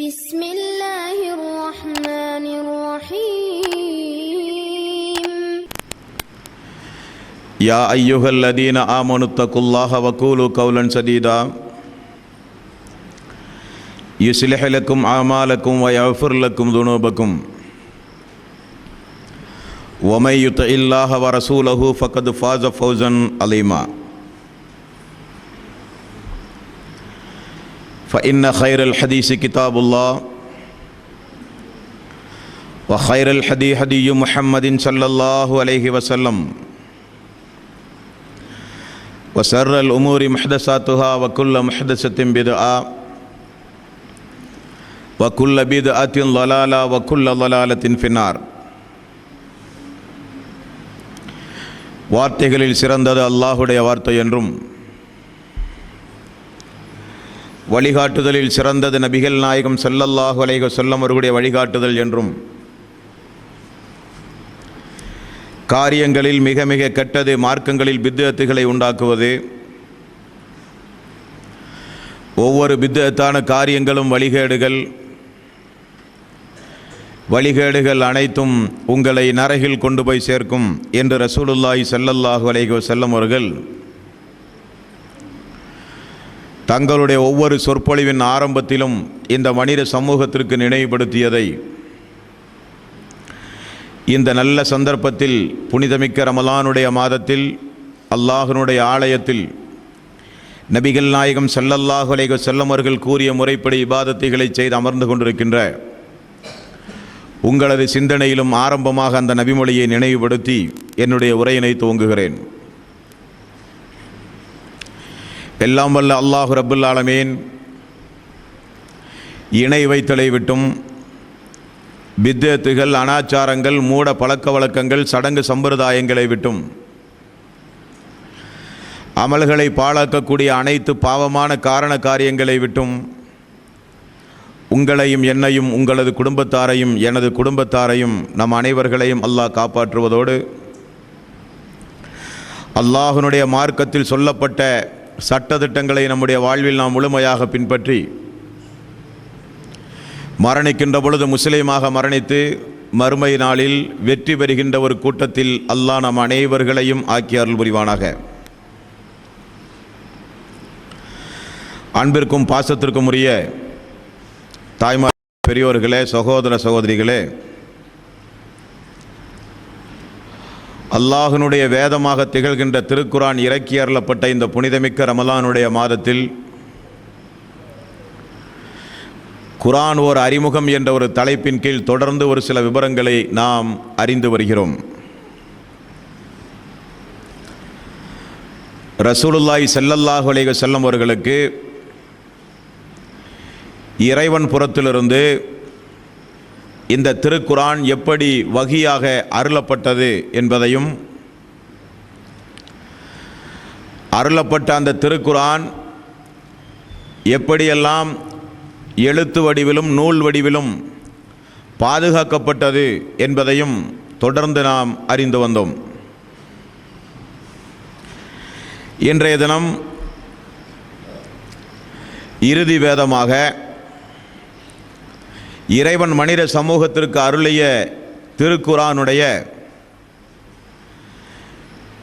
بسم الله الرحمن الرحيم يا أيها الذين آمنوا اتقوا الله وقولوا قولا سديدا يصلح لكم أعمالكم ويغفر لكم ذنوبكم ومن يطع الله ورسوله فقد فاز فوزا عظيما فإن خير الحديث كتاب الله وخير الهدي هدي محمد صلى الله عليه وسلم وشر الأمور محدثاتها وكل محدثة بدعة وكل بدعة ضلالة وكل ضلالة في النار. வார்த்தைகளில் சிறந்தது அல்லாஹுடைய வார்த்தை என்றும் வழிகாட்டுதலில் சிறந்தது நபிகள் நாயகம் ஸல்லல்லாஹு அலைஹி வஸல்லம் அவர்களுடைய வழிகாட்டுதல் என்றும் காரியங்களில் மிக மிக கெட்டது மார்க்கங்களில் பித்அத்துகளை உண்டாக்குவது, ஒவ்வொரு பித்அத்தான காரியங்களும் வழிகேடுகள் அனைத்தும் உங்களை நரகில் கொண்டு போய் சேர்க்கும் என்று ரசூலுல்லாஹி ஸல்லல்லாஹு அலைஹி வஸல்லம் அவர்கள் தங்களுடைய ஒவ்வொரு சொற்பொழிவின் ஆரம்பத்திலும் இந்த மனித சமூகத்திற்கு நினைவுபடுத்தியதை இந்த நல்ல சந்தர்ப்பத்தில் புனிதமிக்க ரமலானுடைய மாதத்தில் அல்லாஹ்வினுடைய ஆலயத்தில் நபிகள் நாயகம் ஸல்லல்லாஹு அலைஹி வஸல்லம் அவர்கள் கூறிய முறைப்படி இபாதத்துகளை செய்து அமர்ந்து கொண்டிருக்கின்ற உங்களது சிந்தனையிலும் ஆரம்பமாக அந்த நபிமொழியை நினைவுபடுத்தி என்னுடைய உரையினை துவங்குகிறேன். எல்லாம் வல்ல அல்லாஹ் ரப்புல் ஆலமீன் இணை வைத்தலை விட்டும் பித்அத்துகள், அனாச்சாரங்கள், மூட பழக்க வழக்கங்கள், சடங்கு சம்பிரதாயங்களை விட்டும் அமல்களை பாழாக்கக்கூடிய அனைத்து பாவமான காரண காரியங்களை விட்டும் உங்களையும் என்னையும் உங்களது குடும்பத்தாரையும் எனது குடும்பத்தாரையும் நம் அனைவர்களையும் அல்லாஹ் காப்பாற்றுவதோடு அல்லாஹ்வினுடைய மார்க்கத்தில் சொல்லப்பட்ட சட்டதிட்டங்களை நம்முடைய வாழ்வில் நாம் முழுமையாக பின்பற்றி மரணிக்கின்ற பொழுது முஸ்லீமாக மரணித்து மறுமை நாளில் வெற்றி பெறுகின்ற ஒரு கூட்டத்தில் அல்லாஹ் நம் அனைவர்களையும் ஆக்கி அருள் புரிவானாக. அன்பிற்கும் பாசத்திற்கும் உரிய தாய்மார், பெரியோர்களே, சகோதர சகோதரிகளே, அல்லாஹ்வினுடைய வேதமாக திகழ்கின்ற திருக்குரான் இறக்கி அருளப்பட்ட இந்த புனிதமிக்க ரமலானுடைய மாதத்தில் குரான் ஓர் அறிமுகம் என்ற ஒரு தலைப்பின் கீழ் தொடர்ந்து ஒரு சில விவரங்களை நாம் அறிந்து வருகிறோம். ரசூலுல்லாஹி ஸல்லல்லாஹு அலைஹி வஸல்லம் அவர்களுக்கு இறைவன் புறத்திலிருந்து இந்த திருக்குரான் எப்படி வகியாக அருளப்பட்டது என்பதையும், அருளப்பட்ட அந்த திருக்குரான் எப்படியெல்லாம் எழுத்து வடிவிலும் நூல் வடிவிலும் பாதுகாக்கப்பட்டது என்பதையும் தொடர்ந்து நாம் அறிந்து வந்தோம். இன்றைய தினம் இறுதி வேதமாக இறைவன் மனித சமூகத்திற்கு அருளிய திருக்குரானுடைய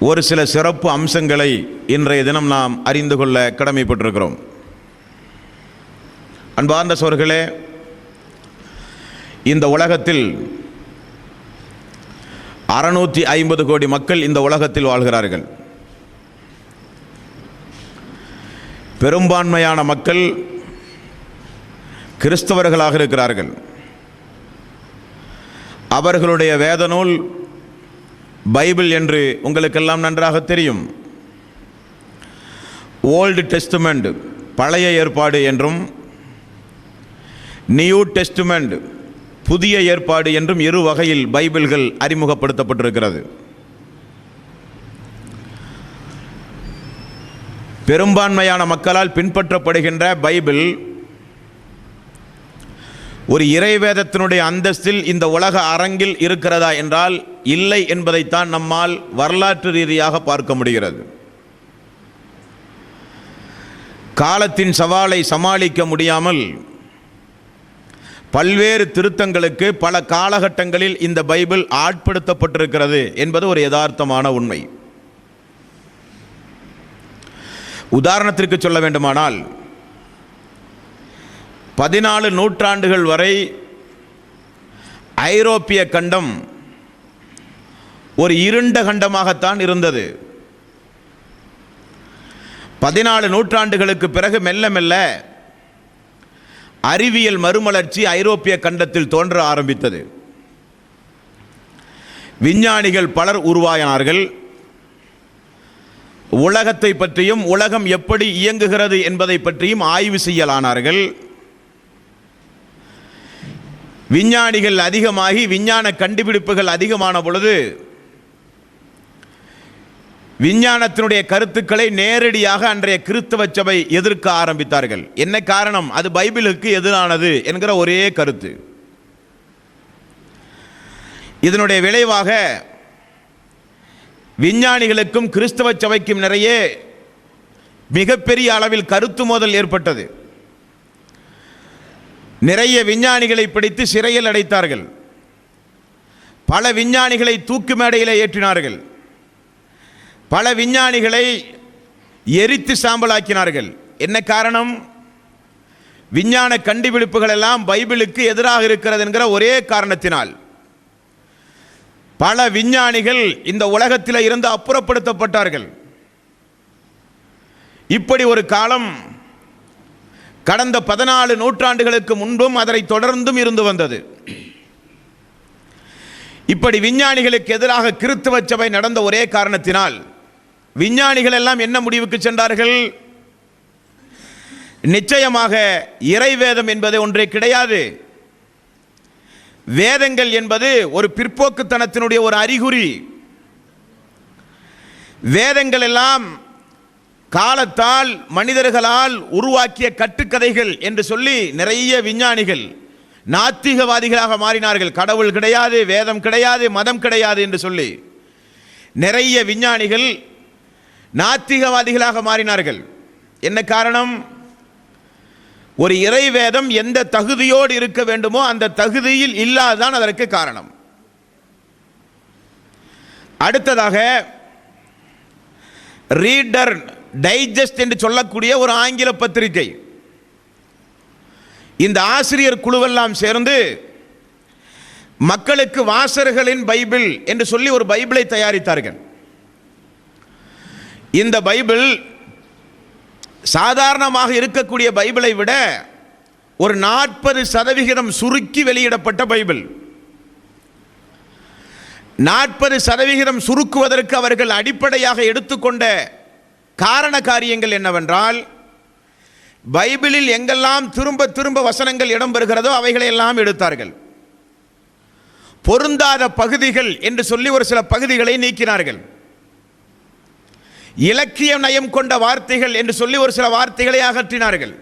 ஒரு சில சிறப்பு அம்சங்களை இன்றைய தினம் நாம் அறிந்து கொள்ள கடமைப்பட்டிருக்கிறோம். அன்பார்ந்த சகோதரர்களே, இந்த உலகத்தில் 650 கோடி மக்கள் இந்த உலகத்தில் வாழ்கிறார்கள். பெரும்பான்மையான மக்கள் கிறிஸ்தவர்களாக இருக்கிறார்கள். அவர்களுடைய வேத நூல் பைபிள் என்று உங்களுக்கெல்லாம் நன்றாக தெரியும். ஓல்டு டெஸ்டமெண்ட், பழைய ஏற்பாடு என்றும், நியூ டெஸ்டமெண்ட், புதிய ஏற்பாடு என்றும் இரு வகையில் பைபிள்கள் அறிமுகப்படுத்தப்பட்டிருக்கிறது. பெரும்பான்மையான மக்களால் பின்பற்றப்படுகின்ற பைபிள் ஒரு இறைவேதத்தினுடைய அந்தஸ்தில் இந்த உலக அரங்கில் இருக்கிறதா என்றால் இல்லை என்பதைத்தான் நம்மால் வரலாற்று ரீதியாக பார்க்க முடிகிறது. காலத்தின் சவாலை சமாளிக்க முடியாமல் பல்வேறு திருத்தங்களுக்கு பல காலகட்டங்களில் இந்த பைபிள் ஆட்படுத்தப்பட்டிருக்கிறது என்பது ஒரு யதார்த்தமான உண்மை. உதாரணத்திற்கு சொல்ல வேண்டுமானால் 14 நூற்றாண்டுகள் வரை ஐரோப்பிய கண்டம் ஒரு இருண்ட கண்டமாகத்தான் இருந்தது. 14 நூற்றாண்டுகளுக்கு பிறகு மெல்ல மெல்ல அறிவியல் மறுமலர்ச்சி ஐரோப்பிய கண்டத்தில் தோன்ற ஆரம்பித்தது. விஞ்ஞானிகள் பலர் உருவாயினார்கள். உலகத்தை பற்றியும் உலகம் எப்படி இயங்குகிறது என்பதை பற்றியும் ஆய்வு செய்யலானார்கள். விஞ்ஞானிகள் அதிகமாகி விஞ்ஞான கண்டுபிடிப்புகள் அதிகமான பொழுது விஞ்ஞானத்தினுடைய கருத்துக்களை நேரடியாக அன்றைய கிறிஸ்தவ சபை எதிர்க்க ஆரம்பித்தார்கள். என்ன காரணம்? அது பைபிளுக்கு எதிரானது என்கிற ஒரே கருத்து. இதனுடைய விளைவாக விஞ்ஞானிகளுக்கும் கிறிஸ்தவ சபைக்கும் நிறைய மிகப்பெரிய அளவில் கருத்து மோதல் ஏற்பட்டது. நிறைய விஞ்ஞானிகளை பிடித்து சிறையில் அடைத்தார்கள். பல விஞ்ஞானிகளை தூக்கு மேடையில் ஏற்றினார்கள். பல விஞ்ஞானிகளை எரித்து சாம்பலாக்கினார்கள். என்ன காரணம்? விஞ்ஞான கண்டுபிடிப்புகள் எல்லாம் பைபிளுக்கு எதிராக இருக்கிறது என்கிற ஒரே காரணத்தினால் பல விஞ்ஞானிகள் இந்த உலகத்தில் இருந்து அப்புறப்படுத்தப்பட்டார்கள். இப்படி ஒரு காலம் கடந்த 14 நூற்றாண்டுகளுக்கு முன்பும் அதனை தொடர்ந்தும் இருந்து வந்தது. இப்படி விஞ்ஞானிகளுக்கு எதிராக கிறிஸ்தவ சபை நடந்த ஒரே காரணத்தினால் விஞ்ஞானிகள் எல்லாம் என்ன முடிவுக்கு சென்றார்கள்? நிச்சயமாக இறைவேதம் என்பது ஒன்றே கிடையாது. வேதங்கள் என்பது ஒரு பிற்போக்குத்தனத்தினுடைய ஒரு அறிகுறி. வேதங்கள் எல்லாம் காலத்தால் மனிதர்களால் உருவாக்கிய கட்டுக்கதைகள் என்று சொல்லி நிறைய விஞ்ஞானிகள் நாத்திகவாதிகளாக மாறினார்கள். கடவுள் கிடையாது, வேதம் கிடையாது, மதம் கிடையாது என்று சொல்லி நிறைய விஞ்ஞானிகள் நாத்திகவாதிகளாக மாறினார்கள். என்ன காரணம்? ஒரு இறைவேதம் எந்த தகுதியோடு இருக்க வேண்டுமோ அந்த தகுதியில் இல்லாதான் அதற்கு காரணம். அடுத்ததாக ரீடர் டைஜஸ்ட் என்று சொல்லக்கூடிய ஒரு ஆங்கில பத்திரிகை, இந்த ஆசிரியர் குழுவெல்லாம் சேர்ந்து மக்களுக்கு வாசகர்களின் பைபிள் என்று சொல்லி ஒரு பைபிளை தயாரித்தார்கள். இந்த பைபிள் சாதாரணமாக இருக்கக்கூடிய பைபிளை விட ஒரு 40% சுருக்கி வெளியிடப்பட்ட பைபிள். 40% சுருக்குவதற்கு அவர்கள் அடிப்படையாக எடுத்துக்கொண்ட காரண காரியங்கள் என்னவென்றால், பைபிளில் எங்கெல்லாம் திரும்ப திரும்ப வசனங்கள் இடம்பெறுகிறதோ அவைகளை எல்லாம் எடுத்தார்கள். பொருந்தாத பகுதிகள் என்று சொல்லி ஒரு சில பகுதிகளை நீக்கினார்கள். இலக்கிய நயம் கொண்ட வார்த்தைகள் என்று சொல்லி ஒரு சில வார்த்தைகளை அகற்றினார்கள்.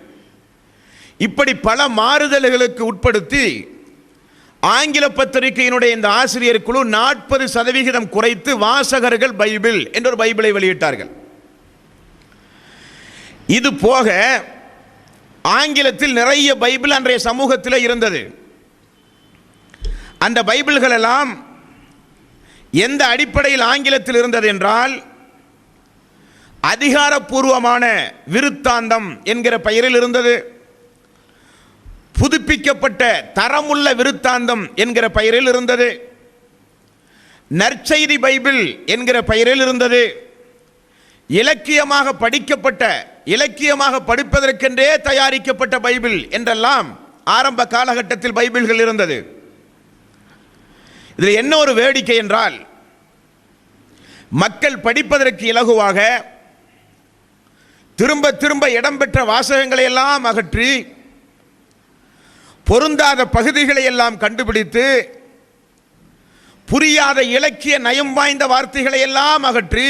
இப்படி பல மாறுதல்களுக்கு உட்படுத்தி ஆங்கில பத்திரிகையினுடைய இந்த ஆசிரியர் குழு 40% குறைத்து வாசகர்கள் பைபிள் என்ற ஒரு பைபிளை வெளியிட்டார்கள். இது போக ஆங்கிலத்தில் நிறைய பைபிள் அன்றைய சமூகத்தில் இருந்தது. அந்த பைபிள்கள் எல்லாம் எந்த அடிப்படையில் ஆங்கிலத்தில் இருந்தது என்றால், அதிகாரப்பூர்வமான விருத்தாந்தம் என்கிற பெயரில் இருந்தது. புதுப்பிக்கப்பட்ட தரமுள்ள விருத்தாந்தம் என்கிற பெயரில் இருந்தது. நற்செய்தி பைபிள் என்கிற பெயரில் இருந்தது. இலக்கியமாக படிக்கப்பட்ட, இலக்கியமாக படிப்பதற்கென்றே தயாரிக்கப்பட்ட பைபிள் என்றெல்லாம் ஆரம்ப காலகட்டத்தில் பைபிள்கள் இருந்தது. இதில் என்ன ஒரு வேடிக்கை என்றால், மக்கள் படிப்பதற்கு இலகுவாக திரும்ப திரும்ப இடம்பெற்ற வாசகங்களை எல்லாம் அகற்றி பொருந்தாத பகுதிகளை எல்லாம் கண்டுபிடித்து புரியாத இலக்கிய நயம் வாய்ந்த வார்த்தைகளை எல்லாம் அகற்றி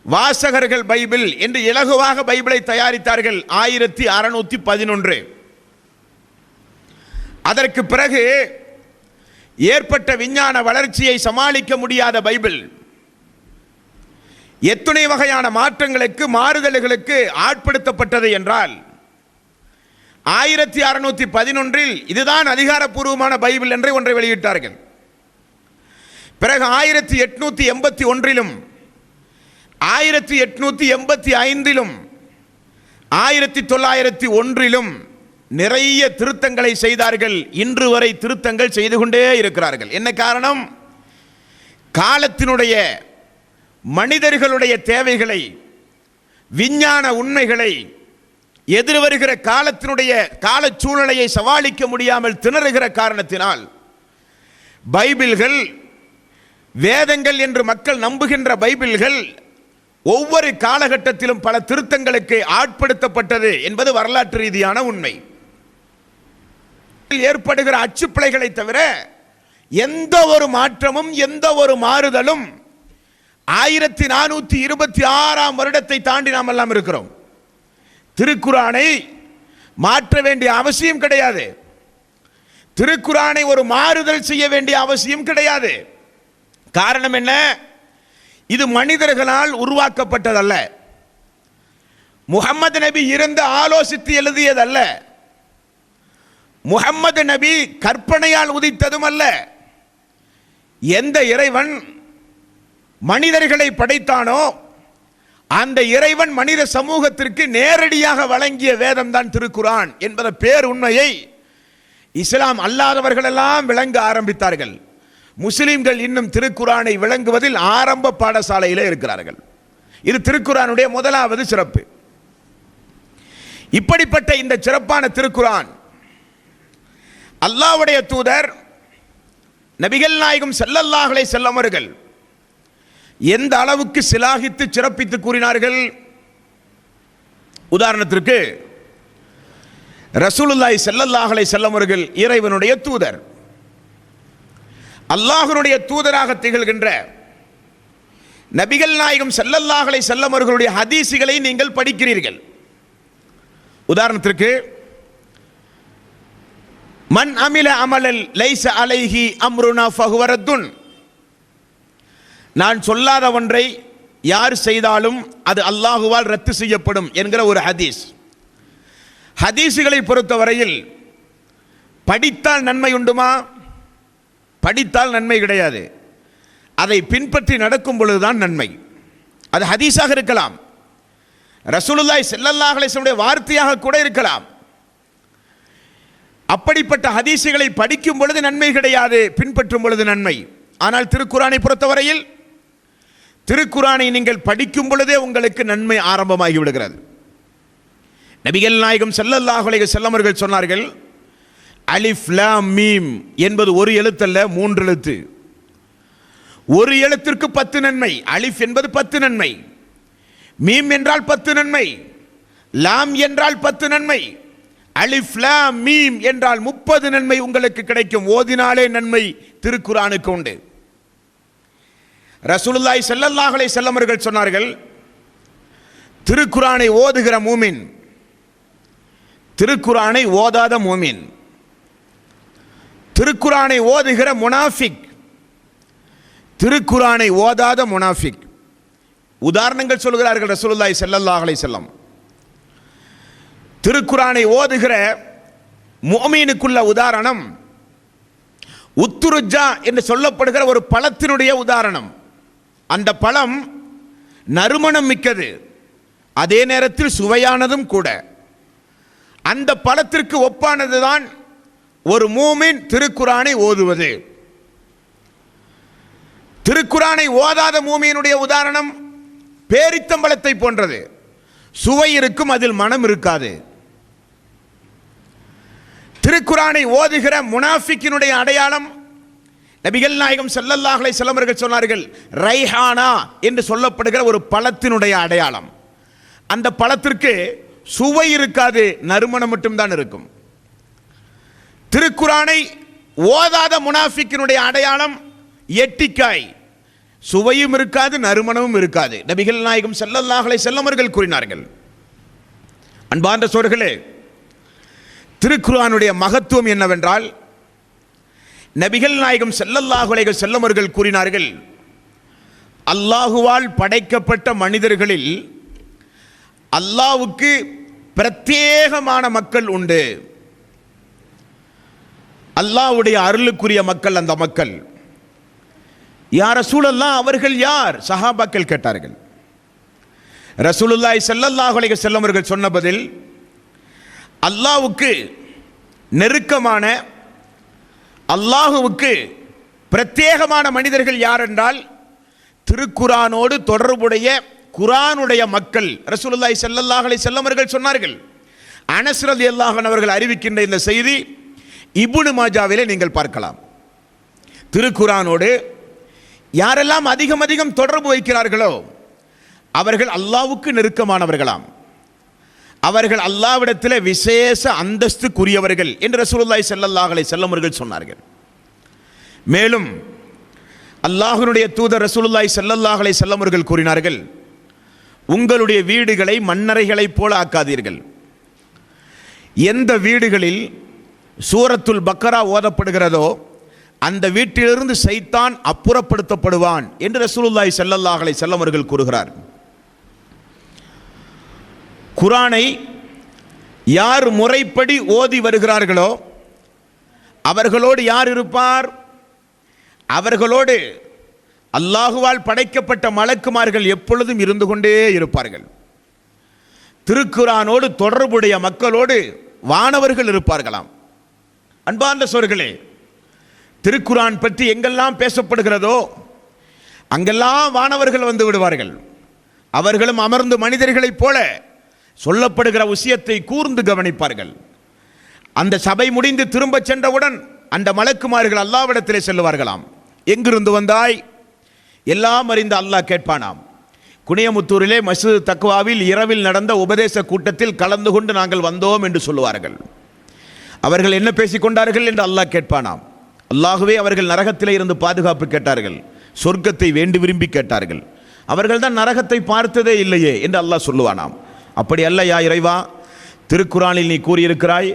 வாசகர்கள் பைபிள் என்று இலகுவாக பைபிளை தயாரித்தார்கள் 1611. அதற்கு பிறகு ஏற்பட்ட விஞ்ஞான வளர்ச்சியை சமாளிக்க முடியாத பைபிள் எத்தனை வகையான மாற்றங்களுக்கு மாறுதல்களுக்கு ஆட்படுத்தப்பட்டது என்றால், 1611 இதுதான் அதிகாரப்பூர்வமான பைபிள் என்று ஒன்றை வெளியிட்டார்கள். பிறகு 1881 1885 1901 நிறைய திருத்தங்களை செய்தார்கள். இன்று வரை திருத்தங்கள் செய்து கொண்டே இருக்கிறார்கள். என்ன காரணம்? காலத்தினுடைய மனிதர்களுடைய தேவைகளை, விஞ்ஞான உண்மைகளை, எதிர்வருகிற காலத்தினுடைய கால சூழ்நிலையை சமாளிக்க முடியாமல் திணறுகிற காரணத்தினால் பைபிள்கள், வேதங்கள் என்று மக்கள் நம்புகின்ற பைபிள்கள் ஒவ்வொரு காலகட்டத்திலும் பல திருத்தங்களுக்கு ஆட்படுத்தப்பட்டது என்பது வரலாற்று ரீதியான உண்மை. ஏற்படுகிற அச்சுப்பிழைகளை தவிர எந்த ஒரு மாற்றமும் எந்த ஒரு மாறுதலும் 1426 வருடத்தை தாண்டி நாம் எல்லாம் இருக்கிறோம். திருக்குரானை மாற்ற வேண்டிய அவசியம் கிடையாது. திருக்குரானை ஒரு மாறுதல் செய்ய வேண்டிய அவசியம் கிடையாது. காரணம் என்ன? இது மனிதர்களால் உருவாக்கப்பட்டதல்ல. முஹம்மது நபி இருந்து ஆலோசித்து எழுதியதல்ல. முஹம்மது நபி கற்பனையால் உதித்ததும் அல்ல. எந்த இறைவன் மனிதர்களை படைத்தானோ அந்த இறைவன் மனித சமூகத்திற்கு நேரடியாக வழங்கிய வேதம் தான் திருக்குரான் என்பத பேர் உண்மையை இஸ்லாம் அல்லாதவர்கள் எல்லாம் விளங்க ஆரம்பித்தார்கள். முஸ்லிம்கள் இன்னும் திருக்குரானை விளங்குவதில் ஆரம்ப பாடசாலையில் இருக்கிறார்கள். இது திருக்குரானுடைய முதலாவது சிறப்பு. இப்படிப்பட்ட இந்த சிறப்பான திருக்குரான் அல்லாஹ்வுடைய தூதர் நபிகள் நாயகம் ஸல்லல்லாஹு அலைஹி வஸல்லம் அவர்கள் எந்த அளவுக்கு சிலாகித்து சிறப்பித்து கூறினார்கள். உதாரணத்திற்கு ரசூலுல்லாஹி ஸல்லல்லாஹு அலைஹி வஸல்லம் அவர்கள் இறைவனுடைய தூதர், அல்லாஹ்வுடைய தூதராக திகழ்கின்ற நபிகள் நாயகம் ஸல்லல்லாஹு அலைஹி வஸல்லம் அவர்களுடைய ஹதீஸுகளை நீங்கள் படிக்கிறீர்கள். உதாரணத்திற்கு மன் அமில அமலல் லைஸ அலைஹி அம்ருனா ஃபஹுவ ரத்துன், நான் சொல்லாத ஒன்றை யார் செய்தாலும் அது அல்லாஹுவால் ரத்து செய்யப்படும் என்கிற ஒரு ஹதீஸ். ஹதீஸுகளை பொறுத்தவரையில் படித்தால் நன்மை உண்டுமா? படித்தால் நன்மை கிடையாது. அதை பின்பற்றி நடக்கும் பொழுதுதான் நன்மை. அது ஹதீஸாக இருக்கலாம், ரசூலுல்லாஹி ஸல்லல்லாஹு அலைஹி வஸல்லம் வார்த்தையாக கூட இருக்கலாம். அப்படிப்பட்ட ஹதீஸுகளை படிக்கும் பொழுது நன்மை கிடையாது, பின்பற்றும் பொழுது நன்மை. ஆனால் திருக்குரானை பொறுத்தவரையில் திருக்குரானை நீங்கள் படிக்கும் பொழுதே உங்களுக்கு நன்மை ஆரம்பமாகி விடுகிறது. நபிகள் நாயகம் ஸல்லல்லாஹு அலைஹி வஸல்லம் அவர்கள் சொன்னார்கள், அலிஃப் லாம் மீம் என்பது ஒரு எழுத்தல்ல, 3 எழுத்து. ஒரு எழுத்திற்கு 10 நன்மை. அலிஃப் என்பது 10 நன்மை, மீம் என்றால் 10 நன்மை, லாம் என்றால் 10 நன்மை, அலிஃப் லாம் மீம் என்றால் 30 நன்மை உங்களுக்கு கிடைக்கும். ஓதினாலே நன்மை திருக்குரானுக்கு உண்டு. ரசூலுல்லாஹி ஸல்லல்லாஹு அலைஹி வஸல்லம் அவர்கள் சொன்னார்கள், திருக்குரானை ஓதுகிற மூமின், திருக்குரானை ஓதாத மூமின், திருக்குரானை ஓதுகிற முனாஃபிக், திருக்குரானை ஓதாத முனாஃபிக். உதாரணங்கள் சொல்கிறார்கள் ரசூலுல்லாஹி ஸல்லல்லாஹு அலைஹி வஸல்லம். திருக்குரானை ஓதுகிற முஃமினுக்குள்ள உதாரணம் உத்துருஜா என்று சொல்லப்படுகிற ஒரு பழத்தினுடைய உதாரணம். அந்த பழம் நறுமணம் மிக்கது, அதே நேரத்தில் சுவையானதும் கூட. அந்த பழத்திற்கு ஒப்பானதுதான் ஒரு மூமின் திருக்குரானை ஓதுவது. திருக்குரானை ஓதாத மூமியினுடைய உதாரணம் பேரித்தம்பழத்தை போன்றது. சுவை இருக்கும், அதில் மனம் இருக்காது. திருக்குரானை ஓதுகிற முனாஃபிக்கினுடைய அடையாளம் நபிகள் நாயகம் ஸல்லல்லாஹு அலைஹி வஸல்லம் அவர்கள் சொன்னார்கள், ரைஹானா என்று சொல்லப்படுகிற ஒரு பழத்தினுடைய அடையாளம். அந்த பழத்திற்கு சுவை இருக்காது, நறுமணம் மட்டும்தான் இருக்கும். திருக்குரானை ஓதாத முனாஃபிக்கினுடைய அடையாளம் எட்டிக்காய், சுவையும் இருக்காது, நறுமணமும் இருக்காது. நபிகள் நாயகம் ஸல்லல்லாஹு அலைஹி வஸல்லம் அவர்கள் கூறினார்கள். அன்பார்ந்த சோர்களே, திருக்குரானுடைய மகத்துவம் என்னவென்றால், நபிகள் நாயகம் ஸல்லல்லாஹு அலைஹி வஸல்லம் அவர்கள் கூறினார்கள், அல்லாஹுவால் படைக்கப்பட்ட மனிதர்களில் அல்லாஹ்வுக்கு பிரத்யேகமான மக்கள் உண்டு. அல்லாஹ்வுடைய அருளுக்குரிய மக்கள் அந்த மக்கள். யா ரசூலல்லாஹ், அவர்கள் யார்? சஹாபாக்கள் கேட்டார்கள். ரசூலுல்லாஹி ஸல்லல்லாஹு அலைஹி வஸல்லம் அவர்கள் சொன்ன பதில், அல்லாஹ்வுக்கு நெருக்கமான, அல்லாஹ்வுக்கு பிரத்யேகமான மனிதர்கள் யார் என்றால் திருக்குரானோடு தொடர்புடைய குரானுடைய மக்கள். ரசூலுல்லாஹி ஸல்லல்லாஹு அலைஹி வஸல்லம் அவர்கள் சொன்னார்கள். அனஸ் ரலியல்லாஹு அன்ஹு அவர்கள் அறிவிக்கின்ற இந்த செய்தி இப்னு மாஜாவிலே நீங்கள் பார்க்கலாம். திருக்குரானோடு யாரெல்லாம் அதிகம் அதிகம் தொடர்பு வைக்கிறார்களோ அவர்கள் அல்லாஹ்வுக்கு நெருக்கமானவர்களாம். அவர்கள் அல்லாஹ்விடத்தில் விசேஷ அந்தஸ்துக்குரியவர்கள் என்று ரசூலுல்லாஹி ஸல்லல்லாஹு அலைஹி வஸல்லம் அவர்கள் சொன்னார்கள். மேலும் அல்லாஹ்வுடைய தூதர் ரசூலுல்லாஹி ஸல்லல்லாஹு அலைஹி வஸல்லம் அவர்கள் கூறினார்கள், உங்களுடைய வீடுகளை மண்ணறைகளைப் போல ஆக்காதீர்கள். எந்த வீடுகளில் சூரத்துல் பக்கரா ஓதப்படுகிறதோ அந்த வீட்டிலிருந்து சைத்தான் அப்புறப்படுத்தப்படுவான் என்று ரசூலுல்லாஹி ஸல்லல்லாஹு அலைஹி வஸல்லம் அவர்கள் கூறுகிறார். குர்ஆனை யார் முறைப்படி ஓதி வருகிறார்களோ அவர்களோடு யார் இருப்பார்? அவர்களோடு அல்லாஹுவால் படைக்கப்பட்ட மலக்குமார்கள் எப்பொழுதும் இருந்து கொண்டே இருப்பார்கள். திருக்குரானோடு தொடர்புடைய மக்களோடு வானவர்கள் இருப்பார்களாம். அன்பார்ந்த சோர்களே, திருக்குரான் பற்றி எங்கெல்லாம் பேசப்படுகிறதோ அங்கெல்லாம் வானவர்கள் வந்து விடுவார்கள். அவர்களும் அமர்ந்து மனிதர்களைப் போல சொல்லப்படுகிற விஷயத்தை கூர்ந்து கவனிப்பார்கள். அந்த சபை முடிந்து திரும்ப சென்றவுடன் அந்த மலக்குமார்கள் அல்லாஹ்விடத்திலே செல்லுவார்களாம். எங்கிருந்து வந்தாய்? எல்லாம் அறிந்த அல்லாஹ் கேட்பானாம். குனியமுத்தூரிலே மஸ்ஜித் தக்வாவில் இரவில் நடந்த உபதேச கூட்டத்தில் கலந்து கொண்டு நாங்கள் வந்தோம் என்று சொல்லுவார்கள். அவர்கள் என்ன பேசிக்கொண்டார்கள் என்று அல்லாஹ் கேட்பானாம். அல்லாஹுவே அவர்கள் நரகத்திலே இருந்து பாதுகாப்பு கேட்டார்கள், சொர்க்கத்தை வேண்டி விரும்பி கேட்டார்கள். அவர்கள் தான் நரகத்தை பார்த்ததே இல்லையே என்று அல்லாஹ் சொல்லுவானாம். அப்படி அல்ல யா இறைவா, திருக்குரானில் நீ கூறியிருக்கிறாய்,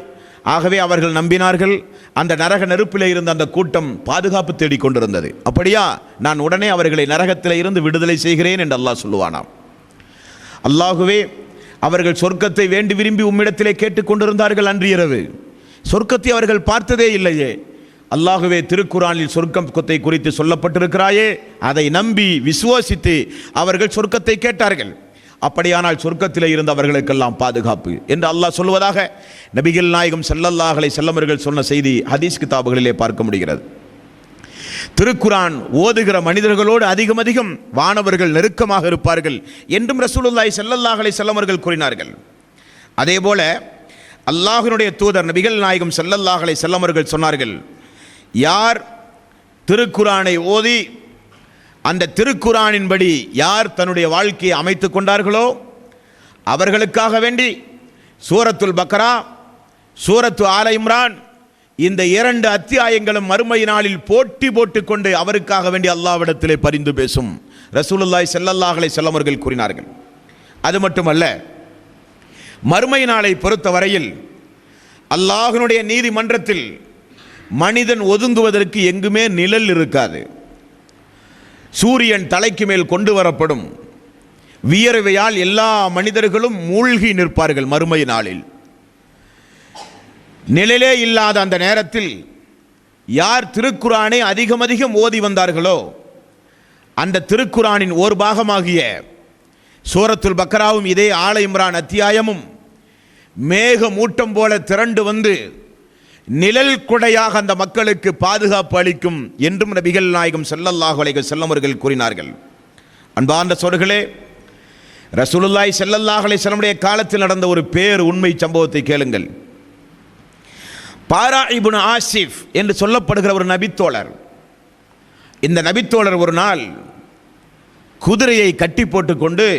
ஆகவே அவர்கள் நம்பினார்கள், அந்த நரக நெருப்பிலே இருந்த அந்த கூட்டம் பாதுகாப்பு தேடிக்கொண்டிருந்தது. அப்படியா, நான் உடனே அவர்களை நரகத்தில் இருந்து விடுதலை செய்கிறேன் என்று அல்லாஹ் சொல்லுவானாம். அல்லாஹுவே அவர்கள் சொர்க்கத்தை வேண்டி விரும்பி உம்மிடத்திலே கேட்டுக்கொண்டிருந்தார்கள். அன்று இரவு சொர்க்கத்தை அவர்கள் பார்த்ததே இல்லையே. அல்லாஹுவே திருக்குரானில் சொர்க்கத்தை குறித்து சொல்லப்பட்டிருக்கிறாயே, அதை நம்பி விசுவாசித்து அவர்கள் சொர்க்கத்தை கேட்டார்கள். அப்படியானால் சொர்க்கத்திலே இருந்து அவர்களுக்கெல்லாம் பாதுகாப்பு என்று அல்லாஹ் சொல்வதாக நபிகள் நாயகம் ஸல்லல்லாஹு அலைஹி வஸல்லம் அவர்கள் சொன்ன செய்தி ஹதீஸ் கிதாபுகளிலே பார்க்க முடிகிறது. திருக்குரான் ஓதுகிற மனிதர்களோடு அதிகம் அதிகம் வானவர்கள் நெருக்கமாக இருப்பார்கள் என்றும் ரசூலுல்லாஹி ஸல்லல்லாஹு அலைஹி வஸல்லம் அவர்கள் கூறினார்கள். அதேபோல அல்லாஹ்வினுடைய தூதர் நபிகள் நாயகம் ஸல்லல்லாஹு அலைஹி வஸல்லம் அவர்கள் சொன்னார்கள், யார் திருக்குரானை ஓதி அந்த திருக்குரானின்படி யார் தன்னுடைய வாழ்க்கையை அமைத்து கொண்டார்களோ அவர்களுக்காக வேண்டி சூரத்துல் பக்ரா, சூரத்து ஆல இம்ரான் இந்த 2 அத்தியாயங்களும் மறுமை நாளில் போட்டி போட்டுக்கொண்டு அவருக்காக வேண்டி அல்லாஹ்விடத்திலே பரிந்து பேசும் ரசூலுல்லாஹி ஸல்லல்லாஹு அலைஹி வஸல்லம் அவர்கள் கூறினார்கள். அது மட்டுமல்ல, மறுமை நாளை பொறுத்தவரையில் அல்லாஹ்வினுடைய நீதிமன்றத்தில் மனிதன் ஒதுங்குவதற்கு எங்குமே நிழல் இருக்காது. சூரியன் தலைக்கு மேல் கொண்டு வரப்படும். வியர்வையால் எல்லா மனிதர்களும் மூழ்கி நிற்பார்கள். மறுமை நாளில் நிழலே இல்லாத அந்த நேரத்தில் யார் திருக்குரானை அதிகம் அதிகம் ஓதி வந்தார்களோ அந்த திருக்குரானின் ஓர் பாகமாகிய சூரத்துல் பக்ராவும் இதே ஆல இம்ரான் அத்தியாயமும் மேகமூட்டம் போல திரண்டு வந்து நிழல் குடையாக அந்த மக்களுக்கு பாதுகாப்பு அளிக்கும் என்றும் நபிகள் நாயகம் ஸல்லல்லாஹு அலைஹி வஸல்லம் அவர்கள் கூறினார்கள். அன்பார்ந்த சோர்களே, ரசூலுல்லாஹி ஸல்லல்லாஹு அலைஹி வஸல்லம் காலத்தில் நடந்த ஒரு பேர் உண்மை சம்பவத்தை கேளுங்கள். பாரா இப்னு ஆசிஃப் என்று சொல்லப்படுகிற ஒரு நபித்தோழர், இந்த நபித்தோழர் ஒரு நாள் குதிரையை கட்டி போட்டுக்கொண்டு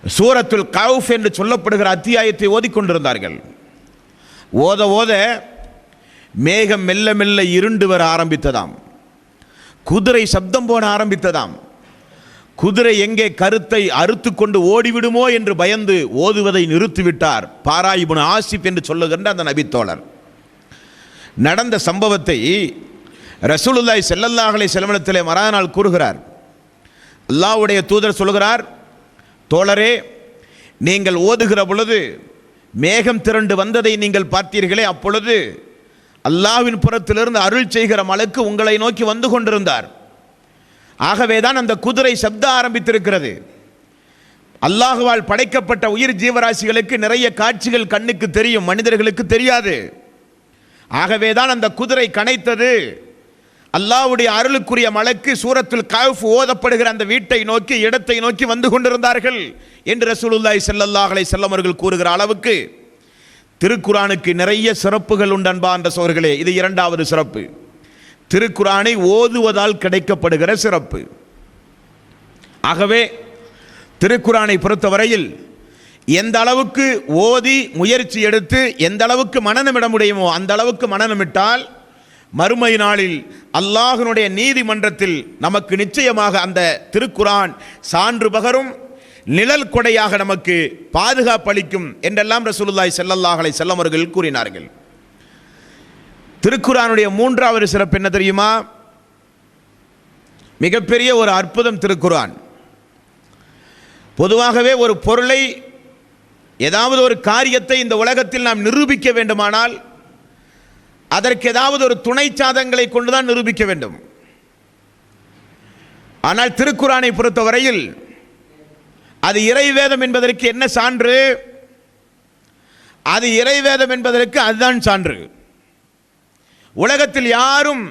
சூரத்துல் கௌஃப் என்று சொல்லப்படுகிற அத்தியாயத்தை ஓதிக்கொண்டிருந்தார்கள். ஓத ஓத மேகம் மெல்ல மெல்ல இருண்டு வர ஆரம்பித்ததாம். குதிரை சப்தம் போட ஆரம்பித்ததாம். குதிரை எங்கே கருத்தை அறுத்து கொண்டு ஓடிவிடுமோ என்று பயந்து ஓதுவதை நிறுத்திவிட்டார் பாரா இப்னு ஆசிஃப் என்று சொல்லுகின்ற அந்த நபித்தோழர். நடந்த சம்பவத்தை ரசூலுல்லாஹி ஸல்லல்லாஹு அலைஹி வஸல்லம் மறுநாள் கூறுகிறார். அல்லாஹ்வுடைய தூதர் சொல்கிறார், தோழரே, நீங்கள் ஓதுகிற பொழுது மேகம் திரண்டு வந்ததை நீங்கள் பார்த்தீர்களே, அப்பொழுது அல்லாஹ்வின் புறத்திலிருந்து அருள் செய்கிற மலக்கு உங்களை நோக்கி வந்து கொண்டிருந்தார். ஆகவேதான் அந்த குதிரை சப்த ஆரம்பித்திருக்கிறது. அல்லாஹுவால் படைக்கப்பட்ட உயிர் ஜீவராசிகளுக்கு நிறைய காட்சிகள் கண்ணுக்கு தெரியும், மனிதர்களுக்கு தெரியாது. ஆகவேதான் அந்த குதிரை கனைத்தது. அல்லாஹ்வுடைய அருளுக்குரிய மலக்கு சூரத்துல் கஹ்ஃப் ஓதப்படுகிற அந்த வீட்டை நோக்கி, இடத்தை நோக்கி வந்து கொண்டிருந்தார்கள் என்று ரசூலுல்லாஹி ஸல்லல்லாஹு அலைஹி வஸல்லம் அவர்கள் கூறுகிற அளவுக்கு திருக்குரானுக்கு நிறைய சிறப்புகள் உண்டு அன்பார்ந்த சகோதரர்களே. இது இரண்டாவது சிறப்பு, திருக்குரானை ஓதுவதால் கிடைக்கப்படுகிற சிறப்பு. ஆகவே திருக்குரானை பொறுத்தவரையில் எந்த அளவுக்கு ஓதி முயற்சி எடுத்து எந்த அளவுக்கு மனனமிட முடியுமோ அந்த அளவுக்கு மனனமிட்டால் மறுமை நாளில் அல்லாஹ்வினுடைய நீதிமன்றத்தில் நமக்கு நிச்சயமாக அந்த திருக்குரான் சான்று பகரும், நிழல் கொடையாக நமக்கு பாதுகாப்பளிக்கும் என்றெல்லாம் ரசூலுல்லாஹி ஸல்லல்லாஹு அலைஹி வஸல்லம் அவர்கள் கூறினார்கள். திருக்குரானுடைய மூன்றாவது சிறப்பு என்ன தெரியுமா? மிகப்பெரிய ஒரு அற்புதம் திருக்குரான். பொதுவாகவே ஒரு பொருளை, ஏதாவது ஒரு காரியத்தை இந்த உலகத்தில் நாம் நிரூபிக்க வேண்டுமானால் அதற்கு ஏதாவது ஒரு துணை சாதங்களை கொண்டுதான் நிரூபிக்க வேண்டும். ஆனால் திருக்குரானை பொறுத்தவரையில் அது இறைவேதம் என்பதற்கு என்ன சான்று? அது இறைவேதம் என்பதற்கு அதுதான் சான்று. உலகத்தில் யாரும்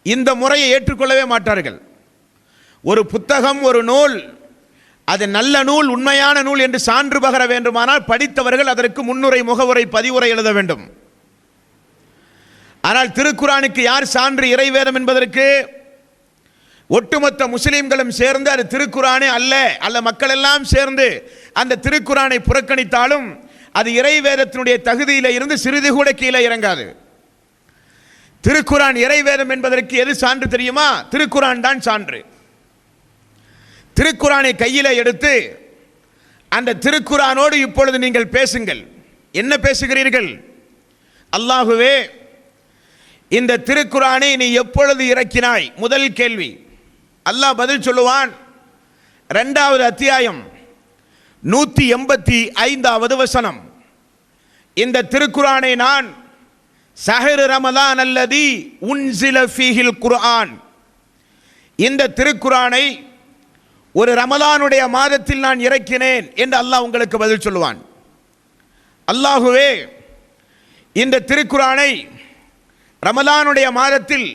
இந்த முறையை ஏற்றுக்கொள்ளவே மாட்டார்கள். ஒரு புத்தகம், ஒரு நூல், அது நல்ல நூல், உண்மையான நூல் என்று சான்று பகர வேண்டுமானால் படித்தவர்கள் அதற்கு முன்னுரை, முகவுரை, பதிவுரை எழுத வேண்டும். ஆனால் திருக்குரானுக்கு யார் சான்று இறைவேதம் என்பதற்கு? ஒட்டுமொத்த முஸ்லிம்களும் சேர்ந்து அது திருக்குரானே அல்ல மக்கள் எல்லாம் சேர்ந்து அந்த திருக்குரானை புறக்கணித்தாலும் அது இறைவேதத்தினுடைய தகுதியில இருந்து சிறிது கூட கீழே இறங்காது. திருக்குரான் இறைவேதம் என்பதற்கு எது சான்று தெரியுமா? திருக்குரான் தான் சான்று. திருக்குரானை கையில எடுத்து அந்த திருக்குரானோடு இப்பொழுது நீங்கள் பேசுங்கள். என்ன பேசுகிறீர்கள்? அல்லாஹுவே, இந்த திருக்குரானை நீ எப்பொழுது இறக்கினாய்? முதல் கேள்வி. அல்லாஹ் பதில் சொல்லுவான். 2வது அத்தியாயம் 185வது வசனம். இந்த திருக்குரானை நான் ஷஹ்ரு ரமலான் அல்லதி உன்ஸில ஃபீஹில் குர்ஆன், இந்த திருக்குரானை ஒரு ரமலானுடைய மாதத்தில் நான் இறக்கினேன் என்று அல்லாஹ் உங்களுக்கு பதில் சொல்லுவான். அல்லாஹுவே, இந்த திருக்குரானை ரமலானுடைய மாதத்தில்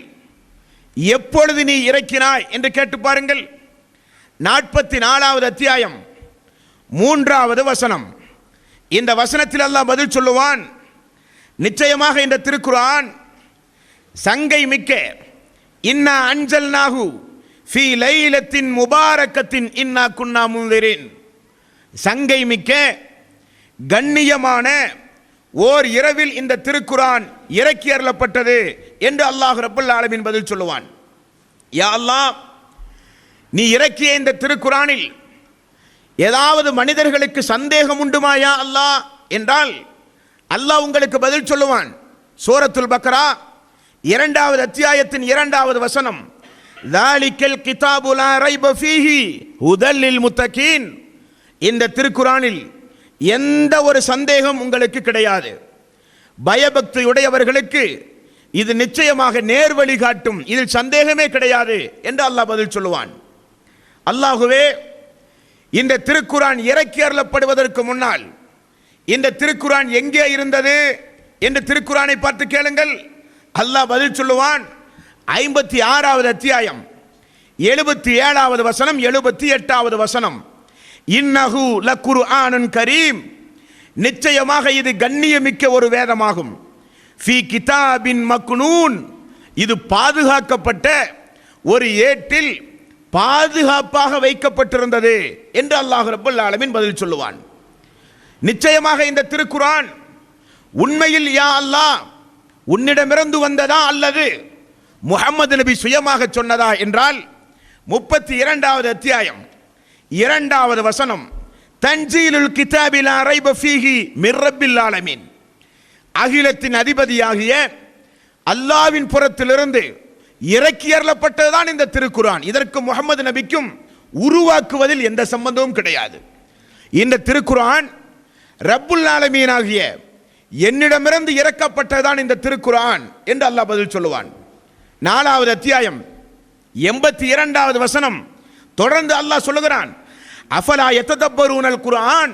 எப்பொழுது நீ இறக்கினாய் என்று கேட்டு பாருங்கள். 44வது அத்தியாயம் 3வது வசனம். இந்த வசனத்தில் அல்லாஹ் பதில் சொல்லுவான். நிச்சயமாக இந்த திருக்குரான் சங்கை மிக்க, இன்னா அன்ஜல்நாஹு ஃபீ லைலத்தின் முபாரக்கத்தின் இன்னா குன்னா முன்திரின், சங்கை மிக்க கண்ணியமான ஓர் இரவில் இந்த திருக்குரான் இறக்கி அருளப்பட்டது என்று அல்லாஹ் ரப்பல் ஆலமீன் பதில் சொல்லுவான். யா அல்லாஹ், நீ இறக்கிய இந்த திருக்குரானில் ஏதாவது மனிதர்களுக்கு சந்தேகம் உண்டுமாயா அல்லாஹ் என்றால் அல்லாஹ் உங்களுக்கு பதில் சொல்லுவான். சூரத்துல் பக்ரா 2வது அத்தியாயத்தின் 2வது வசனம். ذَلِكَ الْكِتَابُ لَا رَيْبَ فِيهِ هُدًى لِلْمُتَّقِينَ, இந்த திருக்குரானில் எந்த ஒரு சந்தேகம் உங்களுக்கு கிடையாது, பயபக்தியுடையவர்களுக்கு இது நிச்சயமாக நேர் வழி காட்டும், இதில் சந்தேகமே கிடையாது என்று அல்லாஹ் பதில் சொல்லுவான். அல்லாஹுவே, இந்த திருக்குரான் இறக்கி அருளப்படுவதற்கு முன்னால் இந்த திருக்குரான் எங்கே இருந்தது என்று திருக்குரானை பார்த்து கேளுங்கள். அல்லாஹ் பதில் சொல்லுவான். 56வது அத்தியாயம் 77வது வசனம், 78வது வசனம். இன்னஹு லகுர்ஆனுன் கரீம், நிச்சயமாக இது கண்ணியமிக்க ஒரு வேதமாகும். ஃபீ கிதாபின் மக்னூன், இது பாதுகாக்கப்பட்ட ஒரு ஏட்டில் பாதுகாப்பாக வைக்கப்பட்டிருந்தது என்று அல்லாஹ் ரப்பல் ஆலமீன் பதில் சொல்லுவான். நிச்சயமாக இந்த திருக்குரான் உண்மையில் யா அல்லாஹ் உன்னிடமிருந்து வந்ததா அல்லது முஹம்மது நபி சுயமாக சொன்னதா என்றால் 32வது அத்தியாயம் 2வது வசனம். தன்ஜீலுல் கிதாபி லா ரைப ஃபீஹி மிர் ரப்பில் ஆலமீன், அகிலத்தின் அதிபதியாகிய அல்லாஹ்வின் புறத்திலிருந்து இறக்கி அருளப்பட்டதுதான் இந்த திருக்குரான். இதற்கு முஹம்மது நபிக்கும் உருவாக்குவதில் எந்த சம்பந்தமும் கிடையாது. இந்த திருக்குரான் ரப்புல் ஆலமீனாகிய என்னிடமிருந்து இறக்கப்பட்டதான் இந்த திருக்குர்ஆன் என்று அல்லாஹ் பதில் சொல்லுவான். 4வது அத்தியாயம் 82வது வசனம் தொடர்ந்து அல்லாஹ் சொல்லுகிறான், அஃபலா யததப்பரூனல் குர்ஆன்,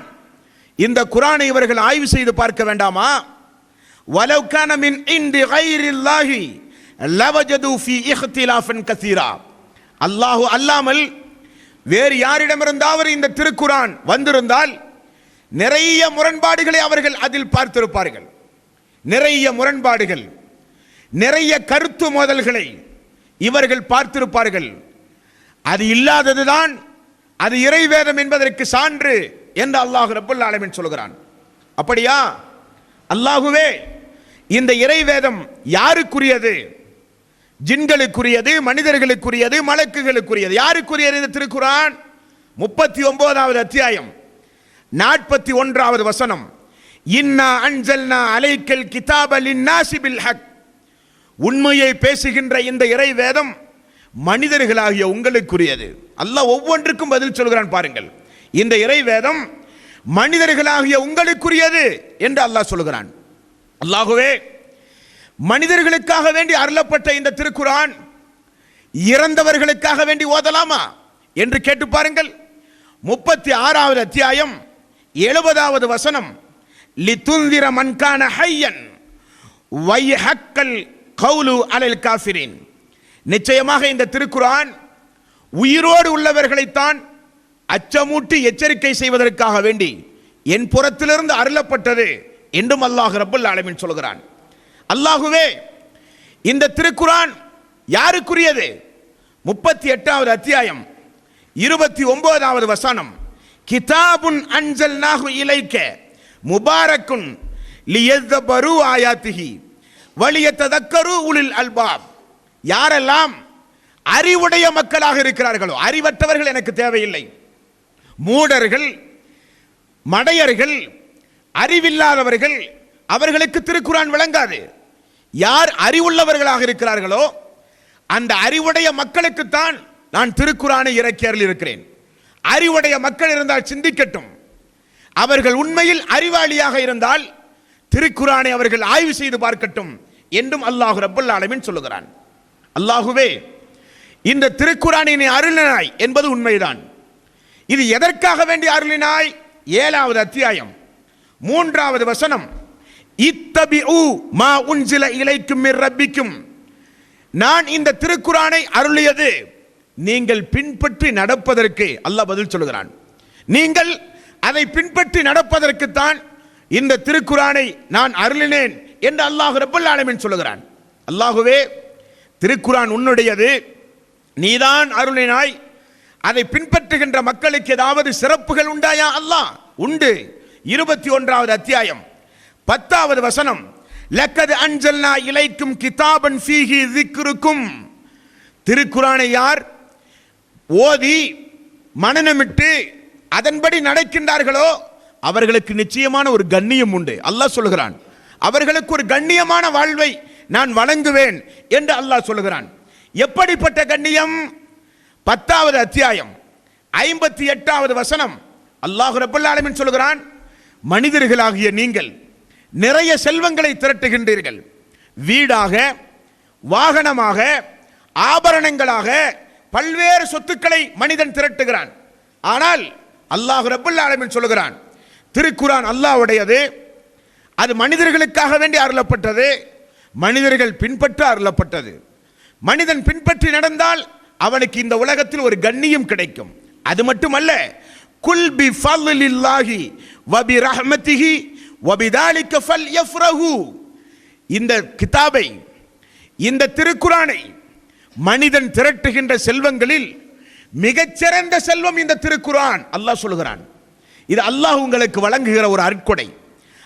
இந்த குர்ஆனை இவர்கள் ஆய்வு செய்து பார்க்க வேண்டாமா? வலவ் கான மின் இன்டி கைரில்லாஹி லவஜது ஃபீ இக்திலாஃபன் கஸீரா, அல்லாஹ் அல்லாமல் வேறு யாரிடமிருந்தாவது இந்த திருக்குர்ஆன் வந்திருந்தால் நிறைய முரண்பாடுகளை அவர்கள் அதில் பார்த்திருப்பார்கள். நிறைய முரண்பாடுகள், நிறைய கருத்து மோதல்களை இவர்கள் பார்த்திருப்பார்கள். அது இல்லாததுதான் அது இறைவேதம் என்பதற்கு சான்று என்று அல்லாஹ் ரப்பல் ஆலமீன் சொல்கிறான். அப்படியா? அல்லாஹுவே, இந்த இறைவேதம் யாருக்குரியது? ஜின்களுக்குரியது, மனிதர்களுக்குரியது, மலக்குகளுக்குரியது. யாருக்குரியது இந்த திருக்குர்ஆன்? 39வது அத்தியாயம் 41வது வசனம், இன்னா அன்ஸல்னா அலைக்கல் கிதாப லின்னாஸி பில் ஹக், உண்மையை பேசுகின்ற இந்த இறை வேதம் மனிதர்களாகிய உங்களுக்குரியது. அல்லாஹ் ஒவ்வொன்றுக்கும் பதில் சொல்கிறான் பாருங்கள். இந்த இறை வேதம் மனிதர்களாகிய உங்களுக்குரியது என்று அல்லாஹ் சொல்கிறான். அல்லாஹுவே, மனிதர்களுக்காக வேண்டி அருளப்பட்ட இந்த திருக்குர்ஆன் இறந்தவர்களுக்காக வேண்டி ஓதலாமா என்று கேட்டு பாருங்கள். 36வது அத்தியாயம் 70வது வசனம், லிதுன்திர மன் கான ஹய்யன் வைஹக்கல் கௌலு அலல் காஃபிரின், நிச்சயமாக இந்த திருக்குர்ஆன் உயிரோடு உள்ளவர்களைத்தான் அச்சமூட்டி எச்சரிக்கை செய்வதற்காக வேண்டி என் புறத்திலிருந்து அருளப்பட்டது என்றும் அல்லாஹ் ரப்பல் ஆலமீன் சொல்கிறான். அல்லாஹுவே, இந்த திருக்குர்ஆன் யாருக்குரியது? 38வது அத்தியாயம் 29வது வசனம், கிதாபுன் அன்ஸல்நாஹு இலைக்க முபாரக்குன் லியஸ்தபரு ஆயாத்திஹி வலியத்ததக்கரு உலில் அல்பாப், யாரெல்லாம் அறிவுடைய மக்களாக இருக்கிறார்களோ, அறிவற்றவர்கள் எனக்கு தேவையில்லை, மூடர்கள், மடையர்கள், அறிவில்லாதவர்கள், அவர்களுக்கு திருக்குர்ஆன் விளங்காது. யார் அறிவுள்ளவர்களாக இருக்கிறார்களோ அந்த அறிவுடைய மக்களுக்குத்தான் நான் திருக்குர்ஆனை இறக்கி அருளியிருக்கிறேன். அறிவுடைய மக்கள் இருந்தால் சிந்திக்கட்டும். அவர்கள் உண்மையில் அறிவாளியாக இருந்தால் திருக்குர்ஆனை அவர்கள் ஆய்வு செய்து பார்க்கட்டும் என்றும் அல்லாஹ் ரப்பல் ஆலமீன் சொல்லுகிறான். அல்லாஹுவே, இந்த திருக்குர்ஆனை அருளினாய் என்பது உண்மைதான். இது எதற்காக வேண்டி அருளினாய்? 7வது அத்தியாயம் 3வது வசனம், இத்தபிஉ மா உன்சில இலைக்கும் மிர் ரப்பிக்கும், நான் இந்த திருக்குர்ஆனை அருளியது நீங்கள் பின்பற்றி நடப்பதற்கு அல்லாஹ் பதில் சொல்கிறான். நீங்கள் அதை பின்பற்றி நடப்பதற்குத்தான் இந்த திருக்குர்ஆனை நான் அருளினேன் என்று அல்லாஹ் ரப்பல் ஆலமீன் சொல்கிறான். அல்லாஹுவே, திருக்குர்ஆன் உன்னுடையது, நீதான் அருளினாய். அதை பின்பற்றுகின்ற மக்களுக்கு ஏதாவது சிறப்புகள் உண்டாயா? அல்லாஹ் உண்டு. 21வது அத்தியாயம் 10வது வசனம், லக்கத் அன்ஸல்னா இலைக்கும் கிதாபன் ஃபீஹி ஸிக்ருக்கும், திருக்குர்ஆனை யார் ஓதி மனனமிட்டு அதன்படி நடக்கின்றார்களோ அவர்களுக்கு நிச்சயமான ஒரு கண்ணியம் உண்டு. அல்லாஹ் சொல்கிறான், அவர்களுக்கு ஒரு கண்ணியமான வாழ்வை நான் வழங்குவேன் என்று அல்லாஹ் சொல்கிறான். எப்படிப்பட்ட கண்ணியம்? 10வது அத்தியாயம் 58வது வசனம், அல்லாஹ் ரப்பல் ஆலமீன் சொல்கிறான், மனிதர்களாகிய நீங்கள் நிறைய செல்வங்களை திரட்டுகின்றீர்கள். வீடாக, வாகனமாக, ஆபரணங்களாக பல்வேறு சொத்துக்களை மனிதன் திரட்டுகிறான். ஆனால் அல்லாஹ் ரப்பல் ஆலமீன் சொல்கிறான், திருக்குர்ஆன் அல்லாஹ்வுடையது, அது மனிதர்களுக்காக வேண்டி அருளப்பட்டது, மனிதர்கள் பின்பற்ற அருளப்பட்டது. மனிதன் பின்பற்றி நடந்தால் அவனுக்கு இந்த உலகத்தில் ஒரு கண்ணியம் கிடைக்கும். அது மட்டுமல்ல, குல் பி ஃபல்லில்லாஹி வ பி ரஹ்மத்திஹி வ பிதாலிக ஃபல்யஃப்ரஹு, இந்த கிதாபை, இந்த திருக்குர்ஆனை மனிதன் திரட்டுகின்ற செல்வங்களில் மிகச்சிறந்த செல்வம் இந்த திருக்குர்ஆன். அல்லாஹ் சொல்கிறான், இது அல்லாஹ் உங்களுக்கு வழங்குகிற ஒரு அருட்கொடை,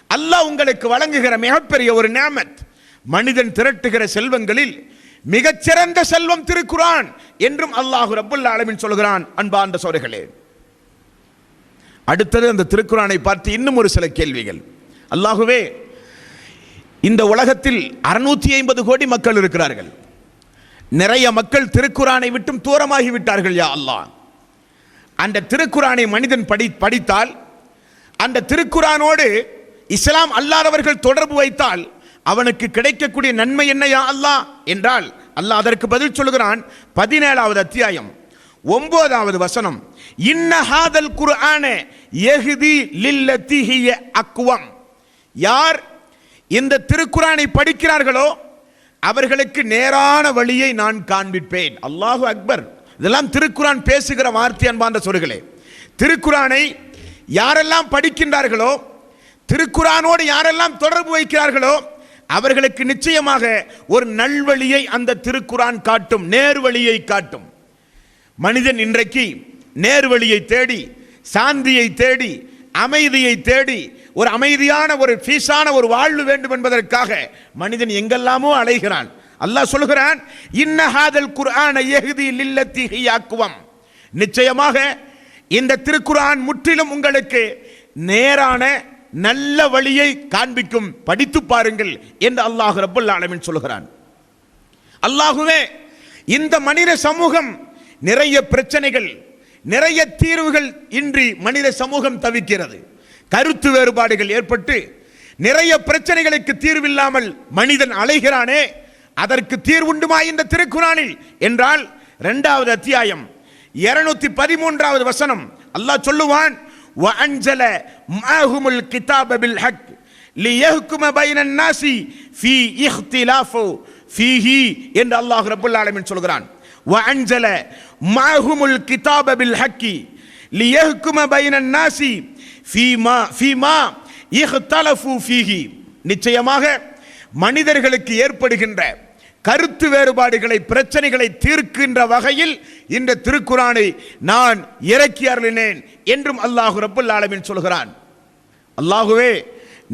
அல்லாஹ் உங்களுக்கு வழங்குகிற மிகப்பெரிய ஒரு நிஅமத். மனிதன் திரட்டுகிற செல்வங்களில் மிகச்சிறந்த செல்வம் திருக்குர்ஆன் என்றும் அல்லாஹ் ரப்பல் ஆலமீன் சொல்கிறான். அன்பார்ந்த சகோதரர்களே, அடுத்தது அந்த திருக்குர்ஆனை பார்த்து இன்னும் ஒரு சில கேள்விகள். அல்லாஹுவே, இந்த உலகத்தில் 650 கோடி மக்கள் இருக்கிறார்கள். நிறைய மக்கள் திருக்குர்ஆனை விட்டும் தூரமாகி விட்டார்கள். யா அல்லாஹ், அந்த திருக்குர்ஆனை மனிதன் படித்தால் அந்த திருக்குரானோடு இஸ்லாம் அல்லாதவர்கள் தொடர்பு வைத்தால் அவனுக்கு கிடைக்கக்கூடிய நன்மை என்னையா அல்லாஹ் என்றால், அல்லாஹ் அதற்கு பதில் சொல்கிறான். 17வது அத்தியாயம் 9வது வசனம், இன்ன ஹாதல் குர்ஆன யஹ்தி லில்லதி ஹிய அக்வம். யார் இந்த திருக்குரானை படிக்கிறார்களோ அவர்களுக்கு நேரான வழியை நான் காண்பிப்பேன். அல்லாஹு அக்பர். இதெல்லாம் திருக்குரான் பேசுகிற வார்த்தை அன்பார்ந்த சொற்களே. திருக்குரானை யாரெல்லாம் படிக்கின்றார்களோ, திருக்குரானோடு யாரெல்லாம் தொடர்பு வைக்கிறார்களோ அவர்களுக்கு நிச்சயமாக ஒரு நல்வழியை அந்த திருக்குரான் காட்டும், நேர்வழியை காட்டும். மனிதன் இன்றைக்கு நேர்வழியை தேடி, சாந்தியை தேடி, அமைதியை தேடி, ஒரு அமைதியான ஒரு பீஸான ஒரு வாழ்வு வேண்டும் என்பதற்காக மனிதன் எங்கெல்லாமோ அலைகிறான். அல்லாஹ் சொல்கிறான், இன்ன ஹாதல் குர்ஆன யஹ்தி லில்லதி ஹிய அக்வம். நிச்சயமாக இந்த திருக்குரான் முற்றிலும் உங்களுக்கு நேரான நல்ல வழியை காண்பிக்கும், படித்து பாருங்கள் என்று அல்லாஹ் ரப்பல் ஆலமீன் சொல்கிறான். அல்லாஹுவே, இந்த மனித சமூகம் நிறைய பிரச்சனைகள், நிறைய தீர்வுகள் இன்றி மனித சமூகம் தவிக்கிறது. கருத்து வேறுபாடுகள் ஏற்பட்டு நிறைய பிரச்சனைகளுக்கு தீர்வில்லாமல் மனிதன் அலைகிறானே, அதற்கு தீர்வுண்டுமா இந்த திருக்குரானில் என்றால் 2வது அத்தியாயம் 213வது வசனம் அல்லாஹ் சொல்லுவான், وأنزل معهم الكتاب بالحق ليحكم بين الناس في اختلاف فيه என்று அல்லாஹ் ரப்பல் ஆலமீன் சொல்கிறான். وأنزل معهم الكتاب بالحق ليحكم بين الناس فيما اختلفوا فيه. நிச்சயமாக மனிதர்களுக்கு ஏற்படுகின்ற கருத்து வேறுபாடுகளை, பிரச்சனைகளை தீர்க்கின்ற வகையில் இந்த திருக்குரானை நான் இறக்கி அருளினேன் என்றும் அல்லாஹ் ரப்பல் ஆலமீன் சொல்கிறான். அல்லாஹுவே,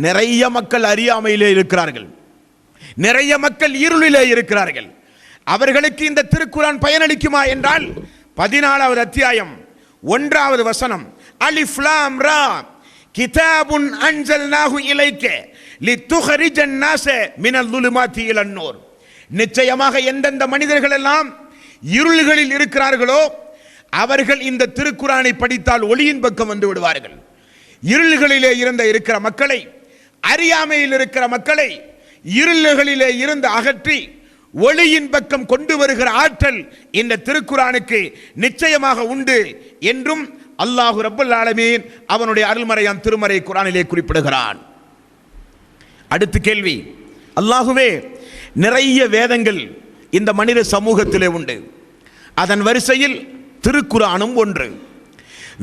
நிறைய மக்கள் அறியாமையிலே இருக்கிறார்கள், நிறைய மக்கள் இருளிலே இருக்கிறார்கள். அவர்களுக்கு இந்த திருக்குரான் பயனளிக்குமா என்றால் 14வது அத்தியாயம் 1வது வசனம், அலிஃப் லாம் ரா கிதாபுன் அன்ஸல்நாஹு இலைக லிதுக்ரிஜன் நாஸ மினல் ظுலுமாத்தி இலன் நூர். நிச்சயமாக எந்தெந்த மனிதர்கள் எல்லாம் இருள்களில் இருக்கிறார்களோ அவர்கள் இந்த திருக்குரானை படித்தால் ஒளியின் பக்கம் வந்து விடுவார்கள். இருள்களிலே இருக்கிற மக்களை, அறியாமையில் இருக்கிற மக்களை இருள்களிலே இருந்து அகற்றி ஒளியின் பக்கம் கொண்டு வருகிற ஆற்றல் இந்த திருக்குரானுக்கு நிச்சயமாக உண்டு என்றும் அல்லாஹு ரப்பல் ஆலமீன் அவனுடைய அருள்மறையாம் திருமறை குரானிலே குறிப்பிடுகிறான். அடுத்த கேள்வி, அல்லாஹுவே, நிறைய வேதங்கள் இந்த மனித சமூகத்திலே உண்டு. அதன் வரிசையில் திருக்குரானும் ஒன்று.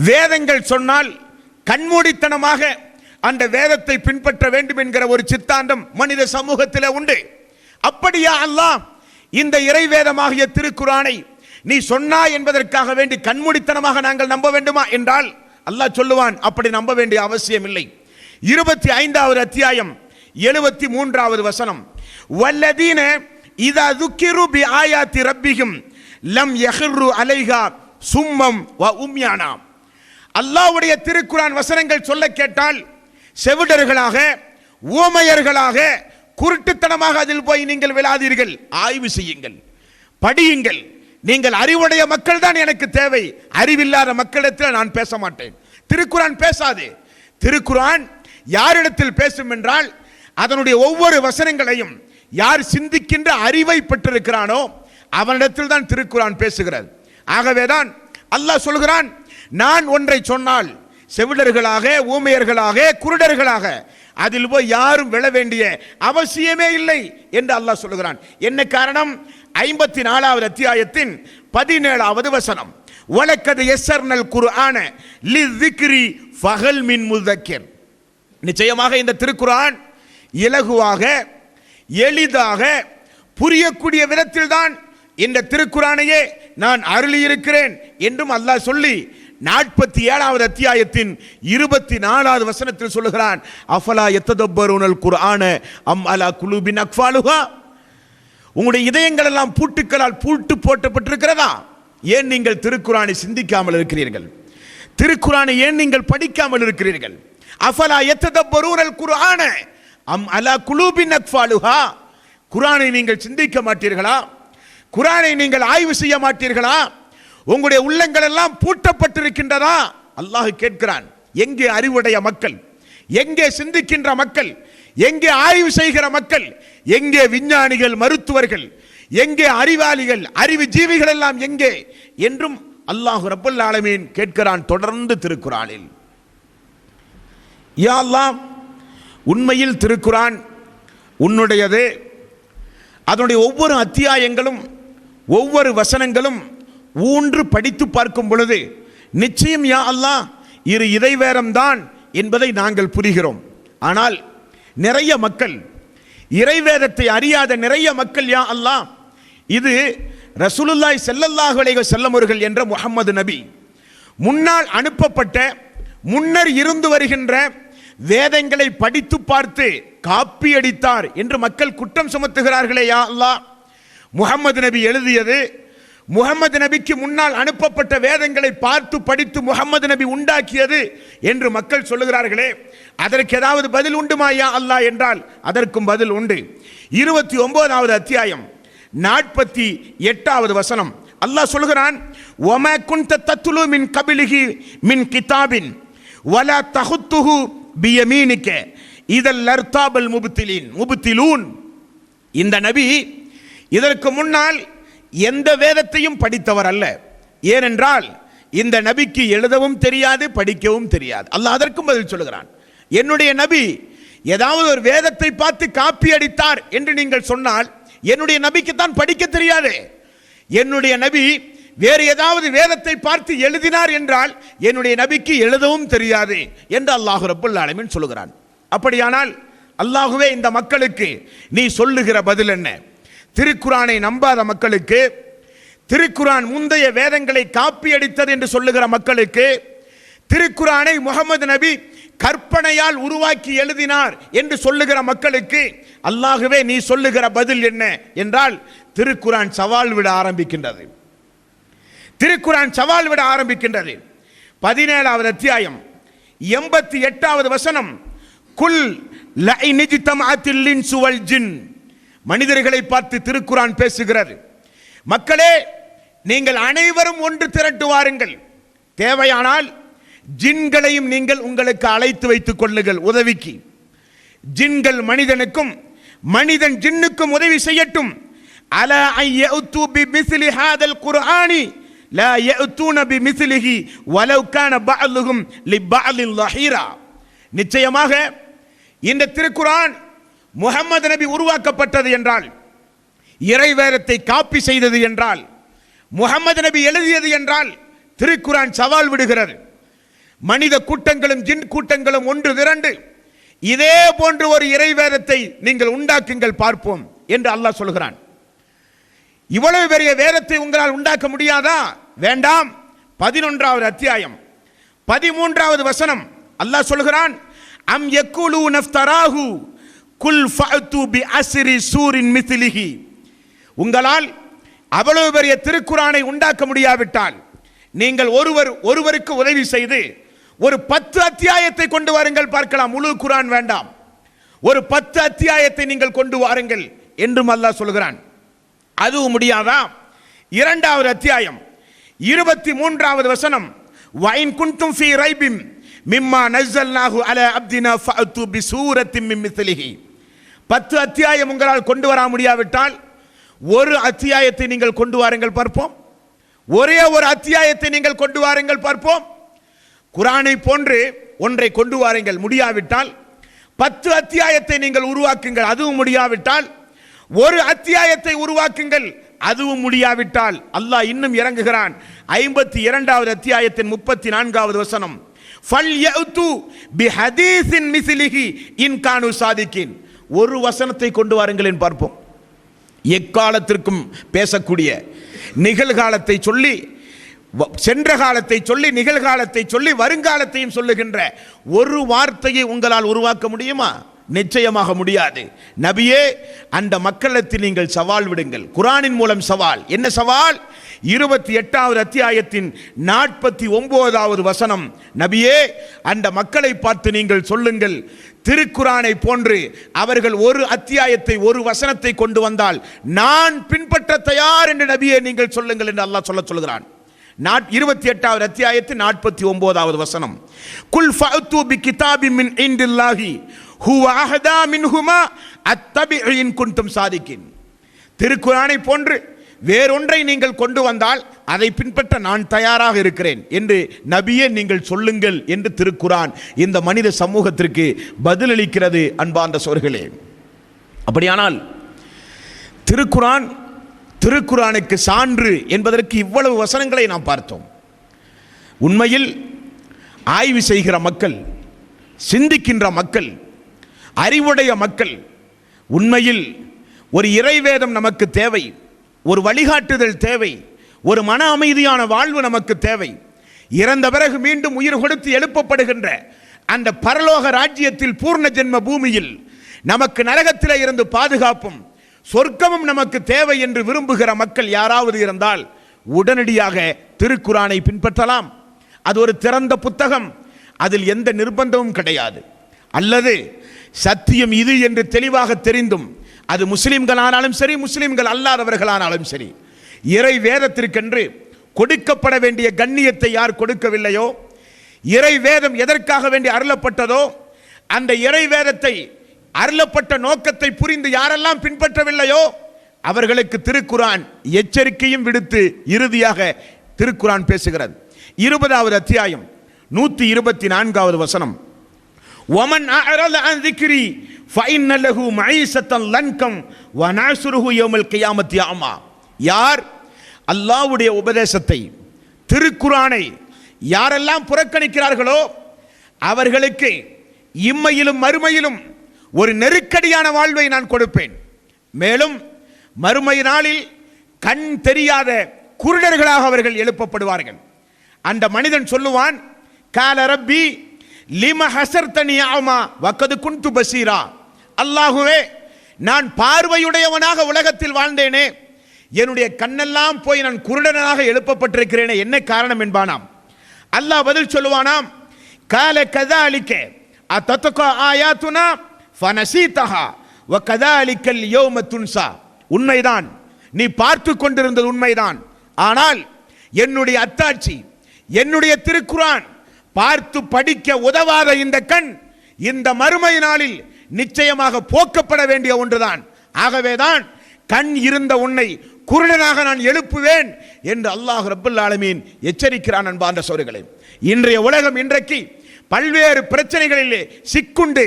வேதங்கள் சொன்னால் கண்மூடித்தனமாக அந்த வேதத்தை பின்பற்ற வேண்டும் என்கிற ஒரு சித்தாந்தம் மனித சமூகத்திலே உண்டு. அப்படியா அல்லாஹ் இந்த இறைவேதமாகிய திருக்குரானை நீ சொன்னாய் என்பதற்காக வேண்டி கண்மூடித்தனமாக நாங்கள் நம்ப வேண்டுமா என்றால் அல்லாஹ் சொல்லுவான், அப்படி நம்ப வேண்டிய அவசியம் இல்லை. 25வது அத்தியாயம் 73வது வசனம், வல்லதீன இதா துக்கிரு பி ஆயாத்தி ரப்பிஹிம் லம் யஹ்ரு அலைஹா சும்மம் வ உம்யானா. அல்லாஹ்வுடைய திருக்குரான் வசனங்கள் சொல்ல கேட்டால் செவிடர்களாக, ஊமையர்களாக, குருட்டுத்தனமாக அதில் போய் நீங்கள் விழாதீர்கள். ஆய்வு செய்யுங்கள், படியுங்கள். நீங்கள் அறிவுடைய மக்கள் தான் எனக்கு தேவை, அறிவில்லாத மக்களிடத்தில் நான் பேச மாட்டேன். திருக்குரான் பேசாது. திருக்குரான் யாரிடத்தில் பேசும் என்றால் அதனுடைய ஒவ்வொரு வசனங்களையும் யார் சிந்திக்கின்ற அறிவை பெற்றிருக்கிறானோ அவனிடத்தில் தான் திருக்குரான் பேசுகிறது. ஆகவேதான் அல்லாஹ் சொல்கிறான், நான் ஒன்றை சொன்னால் செவிடர்களாக, ஊமையர்களாக, குருடர்களாக அதில் போய் யாரும் விழ வேண்டிய அவசியமே இல்லை என்று அல்லாஹ் சொல்கிறான். என்ன காரணம்? 54வது அத்தியாயத்தின் 17வது வசனம், வலக்கது யஸ்ஸர்னல் குர்ஆன லிஸ்ஸிக்ரி ஃபஹல் மின் முதக்கிர். நிச்சயமாக இந்த திருக்குரான் இலகுவாக, எளிதாக புரியக்கூடிய விதத்தில் தான் இந்த திருக்குரானையே நான் அருளி இருக்கிறேன் என்றும் அல்லாஹ் சொல்லி 47வது அத்தியாயத்தின் 24வது வசனத்தில் சொல்லுகிறான், அஃபலா யத்ததப்பருனல் குர்ஆன அம் அலா குலூபின் அக்ஃபாலுஹா. உங்களுடைய இதயங்கள் எல்லாம் பூட்டுக்களால் பூட்டு போட்டப்பட்டிருக்கிறதா? ஏன் நீங்கள் திருக்குரானை சிந்திக்காமல் இருக்கிறீர்கள்? திருக்குரானை ஏன் நீங்கள் படிக்காமல் இருக்கிறீர்கள்? அஃபலா யத்ததப்பருனல் குர்ஆன அம் அலா குலூபின் அக்ஃபாலுஹா. குர்ஆனை நீங்கள் சிந்திக்க மாட்டீர்களா? குர்ஆனை நீங்கள் ஆய்வு செய்ய மாட்டீர்களா? உங்களுடைய உள்ளங்கள் எல்லாம் பூட்டப்பட்டிருக்கின்றதா? அல்லாஹ் கேட்கிறான். எங்கே அறிவுடைய மக்கள், எங்கே சிந்திக்கின்ற மக்கள், எங்கே ஆய்வு செய்கிற மக்கள், எங்கே விஞ்ஞானிகள், மருத்துவர்கள், எங்கே அறிவாளிகள், அறிவு ஜீவிகள் எல்லாம் எங்கே என்றும் அல்லாஹ் ரப்பல் ஆலமீன் கேட்கிறான் தொடர்ந்து திருக்குரானில். யா அல்லாஹ், உண்மையில் திருக்குரான் உன்னுடையது. அதனுடைய ஒவ்வொரு அத்தியாயங்களும் ஒவ்வொரு வசனங்களும் ஊன்று படித்து பார்க்கும் பொழுது நிச்சயம் யா அல்லாஹ் இரு இறைவேதம்தான் என்பதை நாங்கள் புரிகிறோம். ஆனால் நிறைய மக்கள், இறைவேதத்தை அறியாத நிறைய மக்கள் யா அல்லாஹ், இது ரசூலுல்லாஹி ஸல்லல்லாஹு அலைஹி வஸல்லம் அவர்கள் என்ற முஹம்மது நபி முன்னால் அனுப்பப்பட்ட, முன்னர் இருந்து வருகின்ற வேதங்களை படித்து பார்த்து காப்பி அடித்தார் என்று மக்கள் குற்றம் சுமத்துகிறார்களே யா அல்லாஹ். முஹம்மது நபி எழுதியது, முஹம்மது நபிக்கு முன்னால் அனுப்பப்பட்ட வேதங்களை பார்த்து படித்து முஹம்மது நபி உண்டாக்கியது என்று மக்கள் சொல்லுகிறார்களே, அதற்கு ஏதாவது பதில் உண்டுமா யா அல்லாஹ் என்றால் அதற்கும் பதில் உண்டு. 29வது அத்தியாயம் 48வது வசனம் அல்லாஹ் சொல்கிறான், வமா குன்த தத்லு மின் கபிலிஹி மின் கிதாபின் வலா தஹுத்துஹு பியமீனிக இதல் லர்தாபல் முப்திலூன். இந்த நபி இதற்கு முன்னால் எந்த வேதத்தையும் படித்தவர் அல்ல. ஏனென்றால் இந்த நபிக்கு எழுதவும் தெரியாது, படிக்கவும் தெரியாது. அல்லாஹ் அதற்கும் பதில் சொல்கிறான், என்னுடைய நபி ஏதாவது ஒரு வேதத்தை பார்த்து காப்பி அடித்தார் என்று நீங்கள் சொன்னால் என்னுடைய நபிக்கு தான் படிக்க தெரியாது. என்னுடைய நபி வேறு ஏதாவது வேதத்தை பார்த்து எழுதினார் என்றால் என்னுடைய நபிக்கு எழுதவும் தெரியாது என்று அல்லாஹ் ரப்பல் ஆலமீன் சொல்கிறான். அப்படியானால் அல்லாஹுவே, இந்த மக்களுக்கு நீ சொல்லுகிற பதில் என்ன? திருக்குரானை நம்பாத மக்களுக்கு, திருக்குரான் முந்தைய வேதங்களை காப்பி அடித்தது என்று சொல்லுகிற மக்களுக்கு, திருக்குரானை முஹம்மது நபி கற்பனையால் உருவாக்கி எழுதினார் என்று சொல்லுகிற மக்களுக்கு அல்லாஹுவே நீ சொல்லுகிற பதில் என்ன என்றால் திருக்குரான் சவால் விட ஆரம்பிக்கின்றது. திருக்குரான் சவால் விட ஆரம்பிக்கின்றது. 17வது அத்தியாயம் 88வது வசனம், குல் லஇனிஜ்தமஅத்தில் இன்சு வல் ஜின். மனிதர்களை பார்த்து திருக்குரான் பேசுகிறது, மக்களே நீங்கள் அனைவரும் ஒன்று திரட்டு வாருங்கள், தேவையானால் ஜின்களையும் நீங்கள் உங்களுக்கு அழைத்து வைத்துக் கொள்ளுங்கள் உதவிக்கு. ஜின்கள் மனிதனுக்கும் மனிதன் ஜின்னுக்கும் உதவி செய்யட்டும். அலா ஐயஉது பிமிஸ்லி ஹாதல் குர்ஆனி லா யஅதூன பிமிஸ்லிஹி வலவ் கான பஅலுஹும் லிபஅலின் லஹீரா. நிச்சயமாக இந்த திருக்குரான் முஹம்மது நபி உருவாக்கப்பட்டது என்றால், இறைவேதத்தை காப்பி செய்தது என்றால், முஹம்மது நபி எழுதியது என்றால் திருக்குரான் சவால் விடுகிறது. மனித கூட்டங்களும் ஜின் கூட்டங்களும் ஒன்று திரண்டு இதே போன்று ஒரு இறைவேதத்தை நீங்கள் உண்டாக்குங்கள் பார்ப்போம் என்று அல்லாஹ் சொல்கிறான். இவ்வளவு பெரிய வேதத்தை உங்களால் உண்டாக்க முடியாதா? வேண்டாம். 11வது அத்தியாயம் 13வது வசனம் அல்லாஹ் சொல்கிறான், அம் யக்கூலூன இஃப்தராஹு குல் ஃபஅது பிஅஸ்ரி சூரின் மிஸ்லிஹி. உங்களால் அவ்வளவு பெரிய திருக்குரானை உண்டாக்க முடியாவிட்டால் நீங்கள் ஒருவருக்கு உதவி செய்து ஒரு 10 அத்தியாயத்தை கொண்டு வாருங்கள் பார்க்கலாம். முழு குரான் வேண்டாம், ஒரு 10 அத்தியாயத்தை நீங்கள் கொண்டு வாருங்கள் என்றும் அல்லாஹ் சொல்கிறான். அதுவும் முடியாதா? 2வது அத்தியாயம் 23வது வசனம், வைன் குன்தும் ஃபீ ரைபிம் மிம்மா நஸல்னாஹு அலா அப்தினா ஃபஅது பிசூரத்தின் மின் மிஸ்லிஹி. 10 அத்தியாயம் உங்களால் கொண்டு வர முடியாவிட்டால் ஒரு அத்தியாயத்தை நீங்கள் கொண்டு வாருங்கள் பார்ப்போம். ஒரே ஒரு அத்தியாயத்தை நீங்கள் கொண்டு வாருங்கள் பார்ப்போம். குரானை போன்று ஒன்றை கொண்டு வாருங்கள், முடியாவிட்டால் 10 அத்தியாயத்தை நீங்கள் உருவாக்குங்கள், அதுவும் முடியாவிட்டால் ஒரு அத்தியாயத்தை உருவாக்குங்கள், அதுவும் முடியாவிட்டால் அல்லாஹ் இன்னும் இறங்குகிறான். 52வது அத்தியாயத்தின் 34வது வசனம், ஃபல்யது பிஹதீஸின் மிஸ்லிஹி இன் கானு சாதிகின். ஒரு வசனத்தை கொண்டு வாருங்கள் பார்ப்போம். எக்காலத்திற்கும் பேசக்கூடிய, நிகழ்காலத்தை சொல்லி, சென்ற காலத்தை சொல்லி, நிகழ்காலத்தை சொல்லி, வருங்காலத்தையும் சொல்லுகின்ற ஒரு வார்த்தையை உங்களால் உருவாக்க முடியுமா? நிச்சயமாக முடியாது. நபியே, அந்த மக்களிடத்தில் நீங்கள் சவால் விடுங்கள். குரானின் மூலம் சவால். என்ன சவால்? 28வது அத்தியாயத்தின் 49வது வசனம், நபியே, அந்த மக்களை பார்த்து நீங்கள் சொல்லுங்கள், திருக்குரானை போன்று அவர்கள் ஒரு அத்தியாயத்தை, ஒரு வசனத்தை கொண்டு வந்தால் நான் பின்பற்ற தயார் என்று நபியே நீங்கள் சொல்லுங்கள் என்று அல்லாஹ் சொல்கிறான். 28வது அத்தியாயத்தின் 49வது வசனம். குல் ஃபஅத்து பி கிதாபின் மின் இன்டில்லாஹி ஹுவ அஹதா மின்ஹுமா அத்தபிஉ இன் குன்தும் சாதிகின். திருக்குர்ஆனை போன்று வேறொன்றை நீங்கள் கொண்டு வந்தால் அதை பின்பற்ற நான் தயாராக இருக்கிறேன் என்று நபியே நீங்கள் சொல்லுங்கள் என்று திருக்குர்ஆன் இந்த மனித சமூகத்திற்கு பதிலளிக்கிறது. அன்பார்ந்த சோர்களே, அப்படியானால் திருக்குர்ஆனுக்கு சான்று என்பதற்கு இவ்வளவு வசனங்களை நாம் பார்த்தோம். உண்மையில் ஆய்வு செய்கிற மக்கள், சிந்திக்கின்ற மக்கள், அறிவுடைய மக்கள், உண்மையில் ஒரு இறைவேதம் நமக்கு தேவை, ஒரு வழிகாட்டுதல் தேவை, ஒரு மன அமைதியான வாழ்வு நமக்கு தேவை. இறந்த பிறகு மீண்டும் உயிர் கொடுத்து எழுப்பப்படுகின்ற அந்த பரலோக ராஜ்யத்தில் பூர்ண ஜென்ம பூமியில் நமக்கு நரகத்திலே இருந்து பாதுகாப்பும் சொர்க்கமும் நமக்கு தேவை என்று விரும்புகிற மக்கள் யாராவது இருந்தால் உடனடியாக திருக்குர்ஆனை பின்பற்றலாம். அது ஒரு திறந்த புத்தகம், அதில் எந்த நிர்பந்தமும் கிடையாது. அல்லது சத்தியம் இது என்று தெளிவாக தெரிந்தும் அது முஸ்லிம்களானாலும் சரி, முஸ்லிம்கள் அல்லாதவர்களானாலும் சரி, இறை வேதத்திற்கென்று கொடுக்கப்பட வேண்டிய கண்ணியத்தை யார் கொடுக்கவில்லையோ, இறை வேதம் எதற்காக வேண்டி அருளப்பட்டதோ அந்த இறை வேதத்தை அருளப்பட்ட நோக்கத்தை புரிந்து யாரெல்லாம் பின்பற்றவில்லையோ அவர்களுக்கு திருக்குர்ஆன் எச்சரிக்கையும் விடுத்து இறுதியாக திருக்குர்ஆன் பேசுகிறது. 20வது அத்தியாயம் 124வது வசனம். வமன் அஅரத அன் ذிக்ரி ஃபஇன்ன லஹு மஈஸத்தன் லன்கம் வனஸுருஹு யௌமல் கியாமத்தி அமா. யார் அல்லாஹ்வுடைய உபதேசத்தை, திருக்குர்ஆனை யாரெல்லாம் புறக்கணிக்கிறார்களோ அவர்களுக்கு இம்மையிலும் மறுமையிலும் ஒரு நெருக்கடியான வாழ்வை நான் கொடுப்பேன். மேலும் மறுமை நாளில் கண் தெரியாத குருடர்களாக அவர்கள் எழுப்பப்படுவார்கள். அந்த மனிதன் சொல்லுவான், கால ரப்பி லிம ஹஸர்தனி அமா வகத் குன்து பஸீரா. அல்லாஹுவே, நான் பார்வையுடையவனாக உலகத்தில் வாழ்ந்தேனே, என்னுடைய கண்ணெல்லாம் போய் நான் குருடனாக எழுப்பப்பட்டிருக்கிறேனே, என்ன காரணம் என்பானாம். அல்லாஹ் பதில் சொல்லுவானாம், கால கதாலிக அத்தத்கா ஆயாத்துனா ஃபனசீதஹா வகதாலிகல் யௌம துன்சா. உண்மைதான், நீ பார்த்து கொண்டிருந்தது உண்மைதான். ஆனால் என்னுடைய அத்தாட்சி, என்னுடைய திருக்குர்ஆன் பார்த்து படிக்க உதவாத இந்த கண் இந்த மறுமை நாளில் நிச்சயமாக போக்கப்பட வேண்டிய ஒன்றுதான். ஆகவேதான் கண் இருந்த உன்னை குருடனாக நான் எழுப்புவேன் என்று அல்லாஹ் ரப்பல் ஆலமீன் எச்சரிக்கிறான். அன்பார்ந்த சகோதரர்களே, இன்றைய உலகம் இன்றைக்கு பல்வேறு பிரச்சனைகளிலே சிக்குண்டு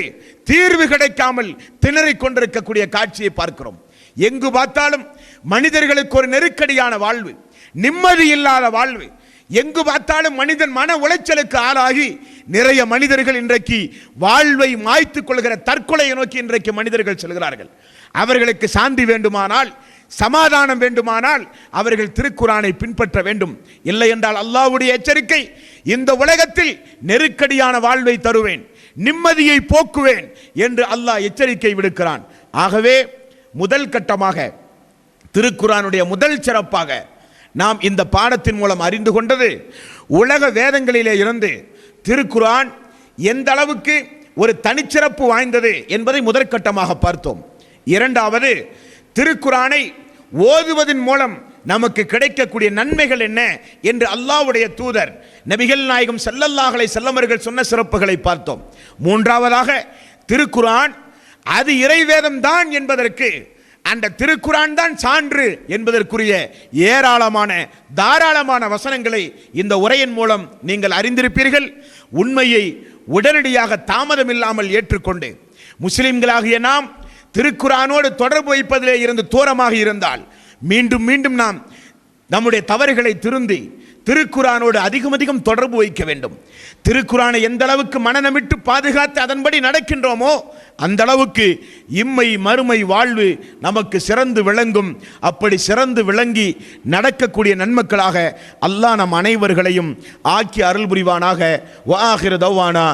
தீர்வு கிடைக்காமல் திணறிக் கொண்டிருக்கக்கூடிய காட்சியை பார்க்கிறோம். எங்கு பார்த்தாலும் மனிதர்களுக்கு ஒரு நெருக்கடியான வாழ்வு, நிம்மதி இல்லாத வாழ்வு. எங்கு பார்த்தாலும் மனிதன் மன உளைச்சலுக்கு ஆளாகி நிறைய மனிதர்கள் இன்றைக்கு வாழ்வை மாய்த்துக் கொள்கிற தற்கொலையை நோக்கி இன்றைக்கு மனிதர்கள் செல்கிறார்கள். அவர்களுக்கு சாந்தி வேண்டுமானால், சமாதானம் வேண்டுமானால் அவர்கள் திருக்குர்ஆனை பின்பற்ற வேண்டும். இல்லை என்றால் அல்லாஹ்வுடைய எச்சரிக்கை, இந்த உலகத்தில் நெருக்கடியான வாழ்வை தருவேன், நிம்மதியை போக்குவேன் என்று அல்லாஹ் எச்சரிக்கை விடுக்கிறான். ஆகவே முதல் கட்டமாக திருக்குர்ஆனுடைய முதல் சிறப்பாக நாம் இந்த பாடத்தின் மூலம் அறிந்து கொண்டது, உலக வேதங்களிலே இருந்து திருக்குர்ஆன் எந்த அளவுக்கு ஒரு தனிச்சிறப்பு வாய்ந்தது என்பதை முதற்கட்டமாக பார்த்தோம். இரண்டாவது, திருக்குர்ஆனை ஓதுவதன் மூலம் நமக்கு கிடைக்கக்கூடிய நன்மைகள் என்ன என்று அல்லாஹ்வுடைய தூதர் நபிகள் நாயகம் ஸல்லல்லாஹு அலைஹி வஸல்லம் அவர்கள் சொன்ன சிறப்புகளை பார்த்தோம். மூன்றாவதாக, திருக்குர்ஆன் அது இறைவேதம் தான் என்பதற்கு, அந்த திருக்குர்ஆன் தான் சான்று என்பதற்குரிய ஏராளமான தாராளமான வசனங்களை இந்த உரையின் மூலம் நீங்கள் அறிந்திருப்பீர்கள். உண்மையை உடனடியாக தாமதமில்லாமல் ஏற்றுக்கொண்டு முஸ்லிம்களாகிய நாம் திருக்குர்ஆனோடு தொடர்பு வைப்பதிலே இருந்து தூரமாக இருந்தால் மீண்டும் மீண்டும் நாம் நம்முடைய தவறுகளை திருந்தி திருக்குர்ஆனோடு அதிகம் அதிகம் தொடர்பு வைக்க வேண்டும். திருக்குர்ஆனை எந்த அளவுக்கு மனநமிட்டு பாதுகாத்து அதன்படி நடக்கின்றோமோ அந்த அளவுக்கு இம்மை மறுமை வாழ்வு நமக்கு சிறந்து விளங்கும். அப்படி சிறந்து விளங்கி நடக்கக்கூடிய நன்மக்களாக அல்லாஹ் நம் அனைவர்களையும் ஆக்கி அருள் புரிவானாக. வஆகிரு தவ்வானா